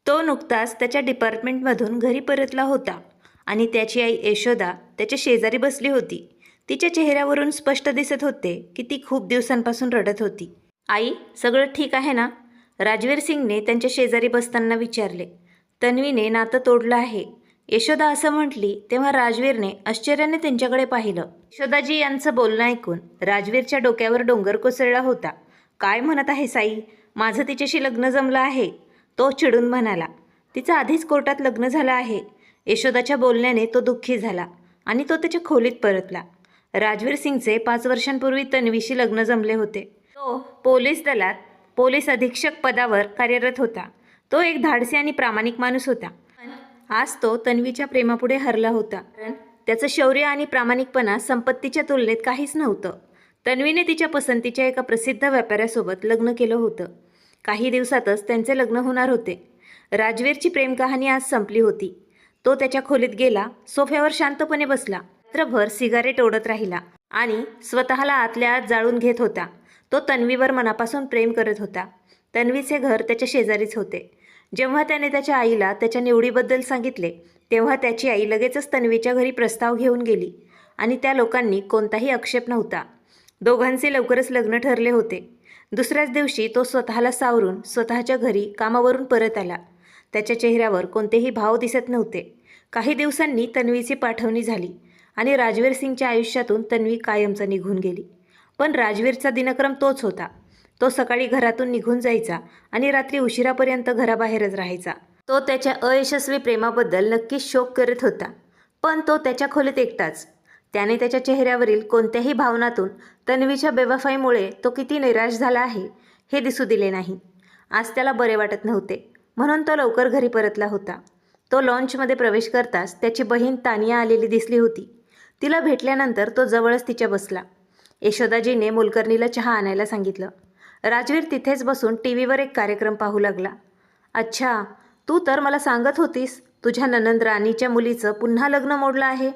तो नुकताच त्याच्या डिपार्टमेंटमधून घरी परतला होता आणि त्याची आई यशोदा त्याच्या शेजारी बसली होती. तिच्या चेहऱ्यावरून स्पष्ट दिसत होते की ती खूप दिवसांपासून रडत होती. आई, सगळं ठीक आहे ना? राजवीर सिंगने त्यांच्या शेजारी बसताना विचारले. तन्वीने नातं तोडलं आहे, यशोदा असं म्हटली तेव्हा राजवीरने आश्चर्याने त्यांच्याकडे पाहिलं. यशोदाजी यांचं बोलणं ऐकून राजवीरच्या डोक्यावर डोंगर कोसळला होता. काय म्हणत आहे साई? माझं तिच्याशी लग्न जमलं आहे, तो चिडून म्हणाला. तिचं आधीच कोर्टात लग्न झालं आहे. यशोदाच्या बोलण्याने तो दुःखी झाला आणि तो त्याच्या खोलीत परतला. राजवीर सिंगचे 5 वर्षांपूर्वी तन्वीशी लग्न जमले होते. तो पोलीस दलात पोलीस अधीक्षक पदावर कार्यरत होता. तो एक धाडसी आणि प्रामाणिक माणूस होता. पण आज तो तन्वीच्या प्रेमापुढे हरला होता, कारण त्याचं शौर्य आणि प्रामाणिकपणा संपत्तीच्या तुलनेत काहीच नव्हतं. तन्वीने तिच्या पसंतीच्या एका प्रसिद्ध व्यापाऱ्यासोबत लग्न केलं होतं. काही दिवसातच त्यांचे लग्न होणार होते. राजवीरची प्रेम कहाणी आज संपली होती. तो त्याच्या खोलीत गेला, सोफ्यावर शांतपणे बसला. रात्रभर सिगारेट ओढत राहिला आणि स्वतःला आतल्या आत जाळून घेत होता. तो तन्वीवर मनापासून प्रेम करत होता. तन्वीचे घर त्याच्या शेजारीच होते. जेव्हा त्याने त्याच्या आईला त्याच्या निवडीबद्दल सांगितले तेव्हा त्याची आई लगेचच तन्वीच्या घरी प्रस्ताव घेऊन गेली आणि त्या लोकांनी कोणताही आक्षेप नव्हता. दोघांचे लवकरच लग्न ठरले होते. दुसऱ्याच दिवशी तो स्वतःला सावरून स्वतःच्या घरी कामावरून परत आला. त्याच्या चेहऱ्यावर कोणतेही भाव दिसत नव्हते. काही दिवसांनी तन्वीची पाठवणी झाली आणि राजवीर सिंगच्या आयुष्यातून तन्वी कायमचा निघून गेली. पण राजवीरचा दिनक्रम तोच होता. तो सकाळी घरातून निघून जायचा आणि रात्री उशिरापर्यंत घराबाहेरच राहायचा. तो त्याच्या अयशस्वी प्रेमाबद्दल नक्कीच शोक करत होता, पण तो त्याच्या खोलीत एकटाच. त्याने त्याच्या चेहऱ्यावरील कोणत्याही भावनातून तन्वीच्या बेवफाईमुळे तो किती निराश झाला आहे हे दिसू दिले नाही. आज त्याला बरे वाटत नव्हते, म्हणून तो लवकर घरी परतला होता. तो लॉन्चमध्ये प्रवेश करताच त्याची बहीण तानिया आलेली दिसली होती. तिला भेटल्यानंतर तो जवळच तिच्या बसला. यशोदाजीने मोलकरणीला चहा आणायला सांगितलं. राजवीर तिथेच बसून टीव्हीवर एक कार्यक्रम पाहू लागला. अच्छा, तू तर मला सांगत होतीस तुझ्या ननंद राणीच्या मुलीचं पुन्हा लग्न मोडलं आहे.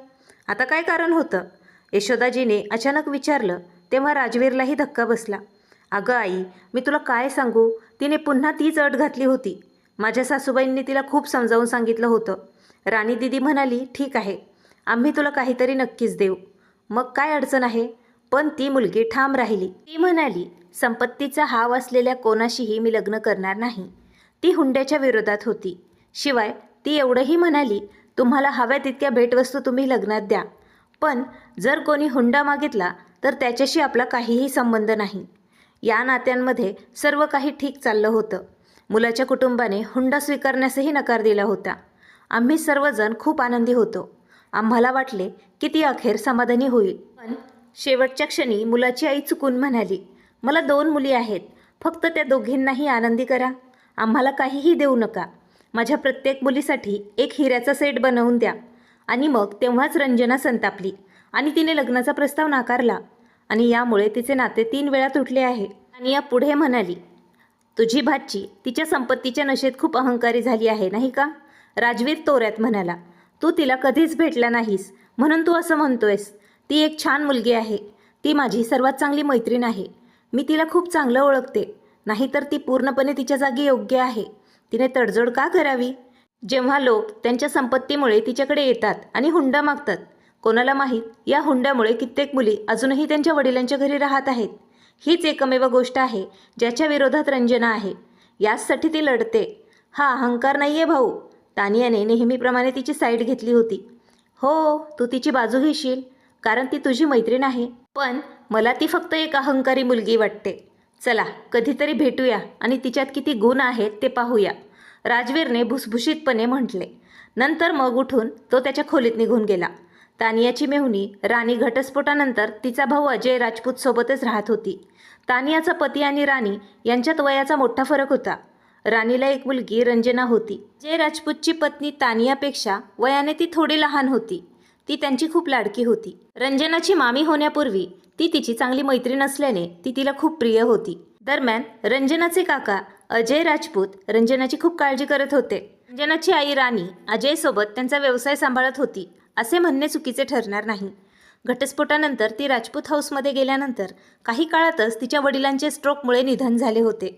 आता काय कारण होतं? यशोदाजीने अचानक विचारलं. तेव्हा राजवीरलाही धक्का बसला. अगं आई, मी तुला काय सांगू, तिने पुन्हा तीच अट घातली होती. माझ्या सासूबाईंनी तिला खूप समजावून सांगितलं होतं. राणी दिदी म्हणाली, ठीक आहे, आम्ही तुला काहीतरी नक्कीच देऊ. मग काय अडचण आहे? पण ती मुलगी ठाम राहिली. ती म्हणाली, संपत्तीचा हाव असलेल्या कोणाशीही मी लग्न करणार नाही. ती हुंड्याच्या विरोधात होती. शिवाय ती एवढंही म्हणाली, तुम्हाला हव्या तितक्या भेटवस्तू तुम्ही लग्नात द्या, पण जर कोणी हुंडा मागितला तर त्याच्याशी आपला काहीही संबंध नाही. या नात्यांमध्ये सर्व काही ठीक चाललं होतं. मुलाच्या कुटुंबाने हुंडा स्वीकारण्यासही नकार दिला होता. आम्ही सर्वजण खूप आनंदी होतो. आम्हाला वाटले की ती अखेर समाधानी होईल. पण शेवटच्या क्षणी मुलाची आई चुकून म्हणाली, मला 2 मुली आहेत, फक्त त्या दोघींनाही आनंदी करा. आम्हाला काहीही देऊ नका. माझ्या प्रत्येक मुलीसाठी एक हिऱ्याचा सेट बनवून द्या. आणि मग तेव्हाच रंजना संतापली आणि तिने लग्नाचा प्रस्ताव नाकारला आणि यामुळे तिचे नाते 3 वेळा तुटले आहे. आणि या पुढे म्हणाली, तुझी भाची तिच्या संपत्तीच्या नशेत खूप अहंकारी झाली आहे नाही का? राजवीर तोऱ्यात म्हणाला, तू तिला कधीच भेटला नाहीस म्हणून तू असं म्हणतोयस. ती एक छान मुलगी आहे. ती माझी सर्वात चांगली मैत्रीण आहे. मी तिला खूप चांगलं ओळखते. नाहीतर ती पूर्णपणे तिच्या जागी योग्य आहे. तिने तडजोड का करावी? जेव्हा लोक त्यांच्या संपत्तीमुळे तिच्याकडे येतात आणि हुंडा मागतात, कोणाला माहीत, या हुंड्यामुळे कित्येक मुली अजूनही त्यांच्या वडिलांच्या घरी राहत आहेत. हीच एकमेव गोष्ट आहे ज्याच्या विरोधात रंजना आहे. याचसाठी ती लढते. हा अहंकार नाही आहे भाऊ. तानियाने नेहमीप्रमाणे तिची साईड घेतली होती. हो, तू तिची बाजू घेशील कारण ती तुझी मैत्रीण आहे, पण मला ती फक्त एक अहंकारी मुलगी वाटते. चला कधीतरी भेटूया आणि तिच्यात किती गुण आहेत ते पाहूया, राजवीरने भुसभुशीतपणे म्हटले. नंतर मग उठून तो त्याच्या खोलीत निघून गेला. तानियाची मेहुणी राणी घटस्फोटानंतर तिचा भाऊ अजय राजपूत सोबतच राहत होती. तानियाचा पती आणि राणी यांच्यात वयाचा मोठा फरक होता. राणीला एक मुलगी रंजना होती. अजय राजपूतची पत्नी तानियापेक्षा वयाने ती थोडी लहान होती. ती त्यांची खूप लाडकी होती. रंजनाची मामी होण्यापूर्वी ती तिची चांगली मैत्रीण असल्याने ती तिला खूप प्रिय होती. दरम्यान रंजनाचे काका अजय राजपूत रंजनाची खूप काळजी करत होते. रंजनाची आई राणी अजयसोबत त्यांचा व्यवसाय सांभाळत होती असे म्हणणे चुकीचे ठरणार नाही. घटस्फोटानंतर ती राजपूत हाऊसमध्ये गेल्यानंतर काही काळातच तिच्या वडिलांचे स्ट्रोकमुळे निधन झाले होते.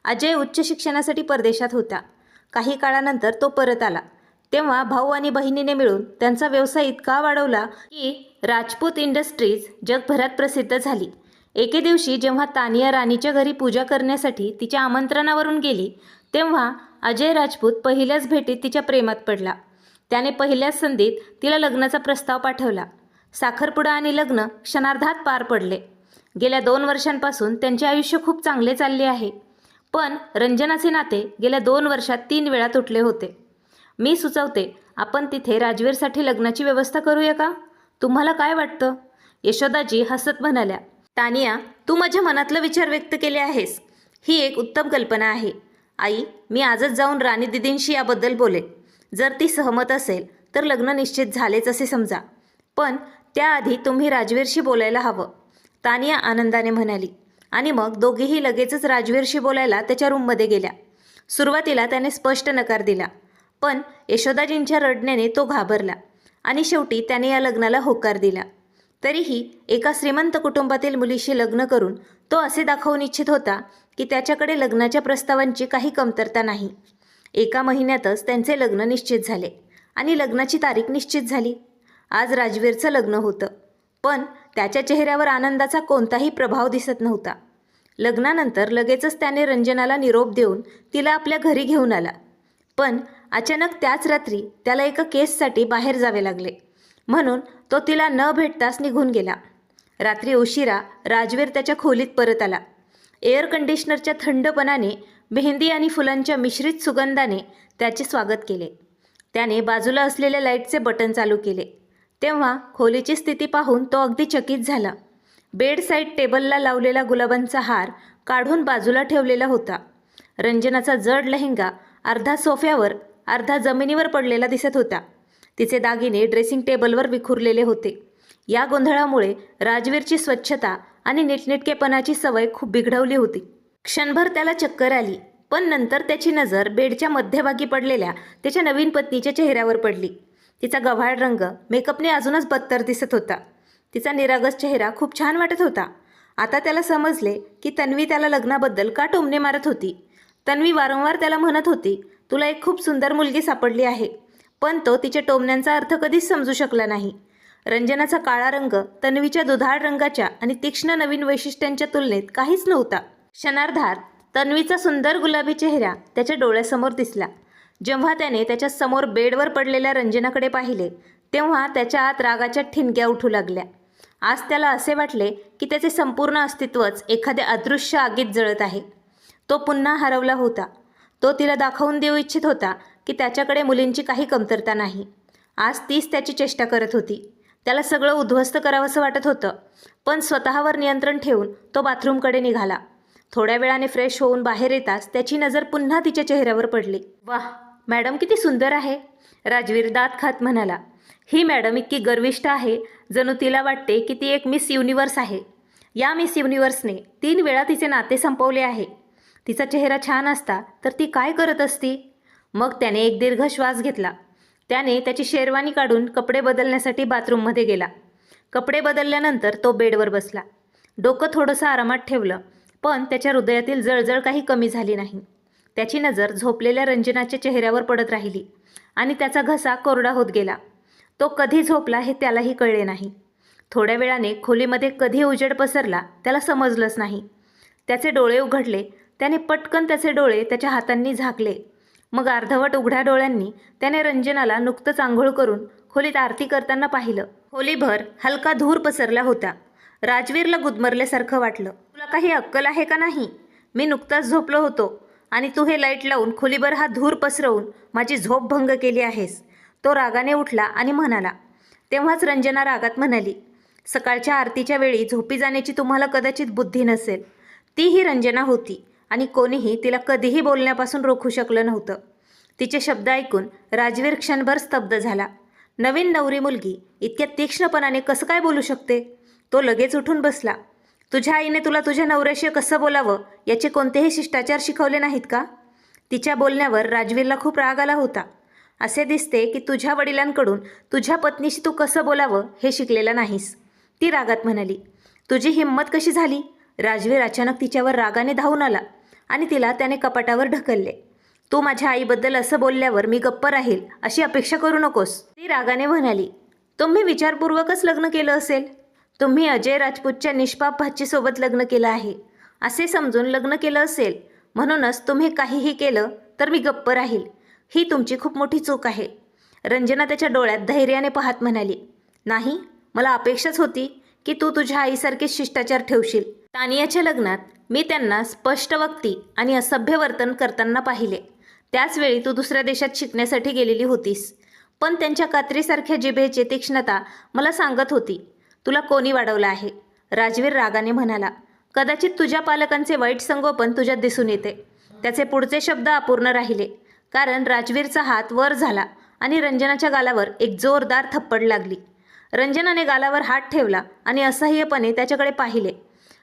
अजय उच्च शिक्षणासाठी परदेशात होता. काही काळानंतर तो परत आला. तेव्हा भाऊ आणि बहिणीने मिळून त्यांचा व्यवसाय इतका वाढवला की राजपूत इंडस्ट्रीज जगभरात प्रसिद्ध झाली. एके दिवशी जेव्हा तानिया राणीच्या घरी पूजा करण्यासाठी तिच्या आमंत्रणावरून गेली, तेव्हा अजय राजपूत पहिल्याच भेटीत तिच्या प्रेमात पडला. त्याने पहिल्याच संधीत तिला लग्नाचा प्रस्ताव पाठवला. साखरपुडा आणि लग्न क्षणार्धात पार पडले. गेल्या 2 वर्षांपासून त्यांचे आयुष्य खूप चांगले चालले आहे. पण रंजनाचे नाते गेल्या 2 वर्षात 3 वेळा तुटले होते. मी सुचवते आपण तिथे राजवीरसाठी लग्नाची व्यवस्था करूया का? तुम्हाला काय वाटतं? यशोदाजी हसत म्हणाल्या, तानिया, तू माझ्या मनातला विचार व्यक्त केले आहेस. ही एक उत्तम कल्पना आहे. आई, मी आजच जाऊन राणी दिदींशी याबद्दल बोलेन. जर ती सहमत असेल तर लग्न निश्चित झालेच असे समजा. पण त्याआधी तुम्ही राजवीरशी बोलायला हवं, तानिया आनंदाने म्हणाली. आणि मग दोघेही लगेचच राजवीरशी बोलायला त्याच्या रूममध्ये गेल्या. सुरुवातीला त्याने स्पष्ट नकार दिला, पण यशोदाजींच्या रडण्याने तो घाबरला आणि शेवटी त्याने या लग्नाला होकार दिला. तरीही एका श्रीमंत कुटुंबातील मुलीशी लग्न करून तो असे दाखवून इच्छित होता की त्याच्याकडे लग्नाच्या प्रस्तावांची काही कमतरता नाही. एका महिन्यातच त्यांचे लग्न निश्चित झाले आणि लग्नाची तारीख निश्चित झाली. आज राजवीरचं लग्न होतं, पण त्याच्या चेहऱ्यावर आनंदाचा कोणताही प्रभाव दिसत नव्हता. लग्नानंतर लगेचच त्याने रंजनाला निरोप देऊन तिला आपल्या घरी घेऊन आला. पण अचानक त्याच रात्री त्याला एका केससाठी बाहेर जावे लागले, म्हणून तो तिला न भेटताच निघून गेला. रात्री उशिरा राजवीर त्याच्या खोलीत परत आला. एअर कंडिशनरच्या थंडपणाने, मेहंदी आणि फुलांच्या मिश्रित सुगंधाने त्याचे स्वागत केले. त्याने बाजूला असलेल्या लाईटचे बटन चालू केले. तेव्हा खोलीची स्थिती पाहून तो अगदी चकित झाला. बेड साईड टेबलला लावलेला गुलाबांचा हार काढून बाजूला ठेवलेला होता. रंजनाचा जड लेहेंगा अर्धा सोफ्यावर अर्धा जमिनीवर पडलेला दिसत होता. तिचे दागिने ड्रेसिंग टेबलवर विखुरलेले होते. या गोंधळामुळे राजवीरची स्वच्छता आणि नीटनेटकेपणाची सवय खूप बिघडवली होती. क्षणभर त्याला चक्कर आली, पण नंतर त्याची नजर बेडच्या मध्यभागी पडलेल्या त्याच्या नवीन पत्नीच्या चेहऱ्यावर पडली. तिचा गव्हाळ रंग मेकअपने अजूनच बदतर दिसत होता. तिचा निरागस चेहरा खूप छान वाटत होता. आता त्याला समजले की तन्वी त्याला लग्नाबद्दल का टोमणे मारत होती. तन्वी वारंवार त्याला म्हणत होती, तुला एक खूप सुंदर मुलगी सापडली आहे, पण तो तिच्या टोमण्यांचा अर्थ कधीच समजू शकला नाही. रंजनाचा काळा रंग तन्वीच्या दुधाळ रंगाच्या आणि तीक्ष्ण नवीन वैशिष्ट्यांच्या तुलनेत काहीच नव्हता. क्षणार्धात तन्वीचा सुंदर गुलाबी चेहरा त्याच्या डोळ्यासमोर दिसला. जेव्हा त्याने त्याच्या समोर बेडवर पडलेल्या रंजनाकडे पाहिले, तेव्हा त्याच्या आत रागाच्या ठिणग्या उठू लागल्या. आज त्याला असे वाटले की त्याचे संपूर्ण अस्तित्वच एखाद्या अदृश्य आगीत जळत आहे. तो पुन्हा हरवला होता. तो तिला दाखवून देऊ इच्छित होता की त्याच्याकडे मुलींची काही कमतरता नाही. आज तीच त्याची चेष्टा करत होती. त्याला सगळं उद्ध्वस्त करावंसं वाटत होतं, पण स्वतःवर नियंत्रण ठेवून तो बाथरूमकडे निघाला. थोड्या वेळाने फ्रेश होऊन बाहेर येताच त्याची नजर पुन्हा तिच्या चेहऱ्यावर पडली. वाह, मॅडम किती सुंदर आहे, राजवीर दात खात म्हणाला. ही मॅडम इतकी गर्विष्ठ आहे, जणू तिला वाटते की ती एक मिस युनिव्हर्स आहे. या मिस युनिव्हर्सने 3 वेळा तिचे नाते संपवले आहे. तिचा चेहरा छान असता तर ती काय करत असती? मग त्याने एक दीर्घ श्वास घेतला. त्याने त्याची शेरवानी काढून कपडे बदलण्यासाठी बाथरूममध्ये गेला. कपडे बदलल्यानंतर तो बेडवर बसला. डोकं थोडंसं आरामात ठेवलं, पण त्याच्या हृदयातील जळजळ काही कमी झाली नाही. त्याची नजर झोपलेल्या रंजनाच्या चेहऱ्यावर पडत राहिली आणि त्याचा घसा कोरडा होत गेला. तो कधी झोपला हे त्यालाही कळले नाही. थोड्या वेळाने खोलीमध्ये कधी उजेड पसरला त्याला समजलंच नाही. त्याचे डोळे उघडले. त्याने पटकन त्याचे डोळे त्याच्या हातांनी झाकले. मग अर्धवट उघड्या डोळ्यांनी त्याने रंजनाला नुकतंच आंघोळ करून खोलीत आरती करताना पाहिलं. खोलीभर हलका धूर पसरला होता. राजवीरला गुदमरल्यासारखं वाटलं. तुला काही अक्कल आहे का नाही? मी नुकताच झोपलो होतो आणि तू हे लाईट लावून खोलीभर हा धूर पसरवून माझी झोप भंग केली आहेस. तो रागाने उठला आणि म्हणाला. तेव्हाच रंजना रागात म्हणाली, सकाळच्या आरतीच्या वेळी झोपी जाण्याची तुम्हाला कदाचित बुद्धी नसेल. ती ही रंजना होती आणि कोणीही तिला कधीही बोलण्यापासून रोखू शकलं नव्हतं. तिचे शब्द ऐकून राजवीर क्षणभर स्तब्ध झाला. नवीन नवरी मुलगी इतक्या तीक्ष्णपणाने कसं काय बोलू शकते? तो लगेच उठून बसला. तुझ्या आईने तुला तुझ्या नवऱ्याशी कसं बोलावं याचे कोणतेही शिष्टाचार शिकवले नाहीत का? तिच्या बोलण्यावर राजवीरला खूप राग आला होता. असे दिसते की तुझ्या वडिलांकडून तुझ्या पत्नीशी तू कसं बोलावं हे शिकलेलं नाहीस. ती रागात म्हणाली. तुझी हिंमत कशी झाली? राजवीर अचानक तिच्यावर रागाने धावून आला आणि तिला त्याने कपाटावर ढकलले. तू माझ्या आईबद्दल असं बोलल्यावर मी गप्प राहील अशी अपेक्षा करू नकोस. ती रागाने म्हणाली, तुम्ही विचारपूर्वकच लग्न केलं असेल. तुम्ही अजय राजपूतच्या निष्पाप भाचीसोबत लग्न केलं आहे असे समजून लग्न केलं असेल. म्हणूनच तुम्ही काहीही केलं तर मी गप्प राहील. ही तुमची खूप मोठी चूक आहे. रंजना त्याच्या डोळ्यात धैर्याने पाहत म्हणाली, नाही, मला अपेक्षाच होती की तू तुझ्या आईसारखेच शिष्टाचार ठेवशील. तानियाच्या लग्नात मी त्यांना स्पष्ट वक्ती आणि असभ्य वर्तन करताना पाहिले. त्याचवेळी तू दुसऱ्या देशात शिकण्यासाठी गेलेली होतीस. पण त्यांच्या कात्रीसारख्या जिभेची तीक्ष्णता मला सांगत होती तुला कोणी वाढवलं आहे. राजवीर रागाने म्हणाला, कदाचित तुझ्या पालकांचे वाईट संगोपन तुझ्यात दिसून येते. त्याचे पुढचे शब्द अपूर्ण राहिले कारण राजवीरचा हात वर झाला आणि रंजनाच्या गालावर एक जोरदार थप्पड लागली. रंजनाने गालावर हात ठेवला आणि असह्यपणे त्याच्याकडे पाहिले.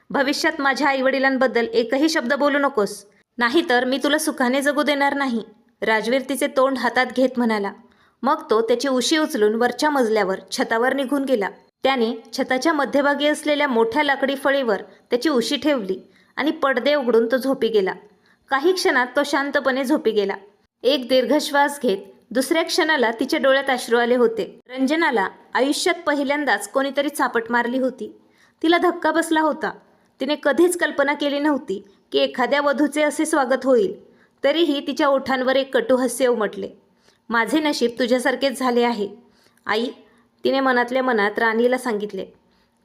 भविष्यात माझ्या आईवडिलांबद्दल एकही शब्द बोलू नकोस, नाहीतर मी तुला सुखाने जगू देणार नाही. राजवीर तिचे तोंड हातात घेत म्हणाला. मग तो त्याची उशी उचलून वरच्या मजल्यावर छतावर निघून गेला. त्याने छताच्या मध्यभागी असलेल्या मोठ्या लाकडी फळीवर त्याची उशी ठेवली आणि पडदे उघडून तो झोपी गेला. काही क्षणात तो शांतपणे झोपी गेला. एक दीर्घ श्वास घेत दुसऱ्या क्षणाला तिच्या डोळ्यात अश्रू आले होते. रंजनाला आयुष्यात पहिल्यांदाच कोणीतरी चापट मारली होती. तिला धक्का बसला होता. तिने कधीच कल्पना केली नव्हती की एखाद्या वधूचे असे स्वागत होईल. तरीही तिच्या ओठांवर एक कटुहास्य उमटले. माझे नशीब तुझ्यासारखेच झाले आहे आई, तिने मनातल्या मनात राणीला सांगितले.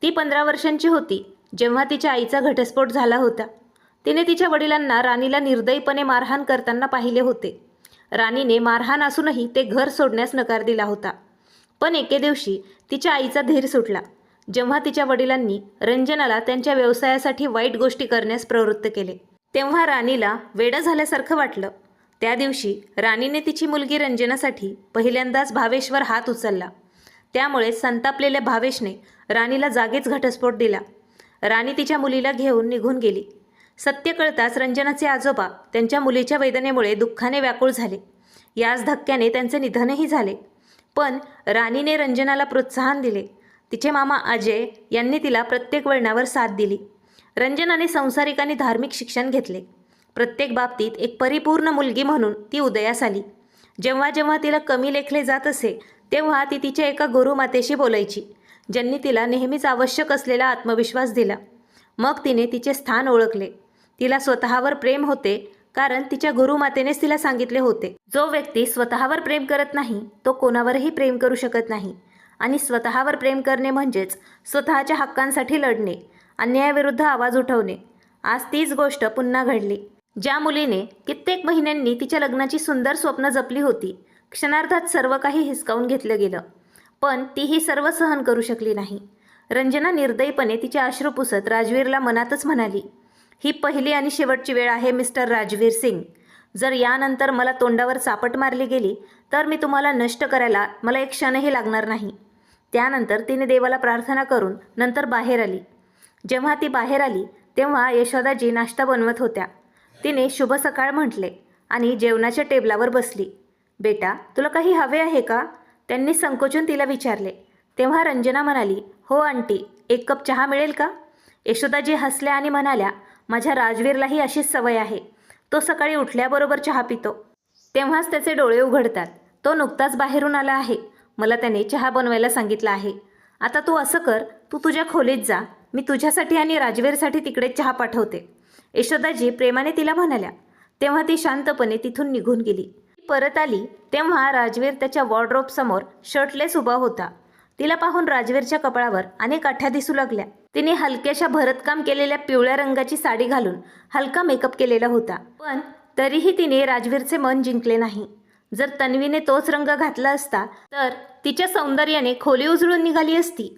ती 15 वर्षांची होती जेव्हा तिच्या आईचा घटस्फोट झाला होता. तिने तिच्या वडिलांना राणीला निर्दयीपणे मारहाण करताना पाहिले होते. राणीने मारहाण असूनही ते घर सोडण्यास नकार दिला होता. पण एके दिवशी तिच्या आईचा धीर सुटला जेव्हा तिच्या वडिलांनी रंजनाला त्यांच्या व्यवसायासाठी वाईट गोष्टी करण्यास प्रवृत्त केले. तेव्हा राणीला वेडं झाल्यासारखं वाटलं. त्या दिवशी राणीने तिची मुलगी रंजनासाठी पहिल्यांदाच भावेशवर हात उचलला. त्यामुळे संतापलेल्या भावेशने राणीला जागीच घटस्फोट दिला. राणी तिच्या मुलीला घेऊन निघून गेली. सत्य कळताच रंजनाचे आजोबा त्यांच्या मुलीच्या वेदनेमुळे दुःखाने व्याकुळ झाले. याच धक्क्याने त्यांचे निधनही झाले. पण राणीने रंजनाला प्रोत्साहन दिले. तिचे मामा अजय यांनी तिला प्रत्येक वळणावर साथ दिली. रंजनाने संसारिक आणि धार्मिक शिक्षण घेतले. प्रत्येक बाबतीत एक परिपूर्ण मुलगी म्हणून ती उदयास आली. जेव्हा जेव्हा तिला कमी लेखले जात असे तेव्हा ती तिच्या एका गुरुमातेशी बोलायची, ज्यांनी तिला नेहमीच आवश्यक असलेला आत्मविश्वास दिला. मग तिने तिचे स्थान ओळखले. तिला स्वतःवर प्रेम होते कारण तिच्या गुरुमातेनेच तिला सांगितले होते, जो व्यक्ती स्वतःवर प्रेम करत नाही तो कोणावरही प्रेम करू शकत नाही. आणि स्वतःवर प्रेम करणे म्हणजेच स्वतःच्या हक्कांसाठी लढणे, अन्यायाविरुद्ध आवाज उठवणे. आज तीच गोष्ट पुन्हा घडली. ज्या मुलीने कित्येक महिन्यांनी तिच्या लग्नाची सुंदर स्वप्न जपली होती, क्षणार्धात सर्व काही हिसकावून घेतलं गेलं. पण तीही सर्व सहन करू शकली नाही. रंजना निर्दयीपणे तिचे अश्रू पुसत राजवीरला मनातच म्हणाली, ही पहिली आणि शेवटची वेळ आहे मिस्टर राजवीर सिंग. जर यानंतर मला तोंडावर चापट मारली गेली तर मी तुम्हाला नष्ट करायला मला एक क्षणही लागणार नाही. त्यानंतर तिने देवाला प्रार्थना करून नंतर बाहेर आली. जेव्हा ती बाहेर आली तेव्हा यशोदाजी नाश्ता बनवत होत्या. तिने शुभ सकाळ म्हटले आणि जेवणाच्या टेबलावर बसली. बेटा, तुला काही हवे आहे का? त्यांनी संकोचून तिला विचारले. तेव्हा रंजना म्हणाली, हो आंटी, 1 कप चहा मिळेल का? यशोदाजी हसल्या आणि म्हणाल्या, माझ्या राजवीरलाही अशीच सवय आहे. तो सकाळी उठल्याबरोबर चहा पितो. तेव्हाच त्याचे डोळे उघडतात. तो नुकताच बाहेरून आला आहे. मला त्याने चहा बनवायला सांगितलं आहे. आता तू असं कर, तू तुझ्या खोलीत जा. मी तुझ्यासाठी आणि राजवीरसाठी तिकडे चहा पाठवते. यशोदाजी प्रेमाने तिला म्हणाल्या. तेव्हा ती शांतपणे तिथून निघून गेली. परत आली तेव्हा राजवीर त्याच्या वॉर्डरोबसमोर शर्टलेस उभा होता. तिला पाहून राजवीरच्या कपाळावर अनेक आठ्या दिसू लागल्या. तिने हलक्याशा भरतकाम केलेल्या पिवळ्या रंगाची साडी घालून हलका मेकअप केलेला होता. पण तरीही तिने राजवीरचे मन जिंकले नाही. जर तन्वीने तोच रंग घातला असता तर तिच्या सौंदर्याने खोली उजळून निघाली असती.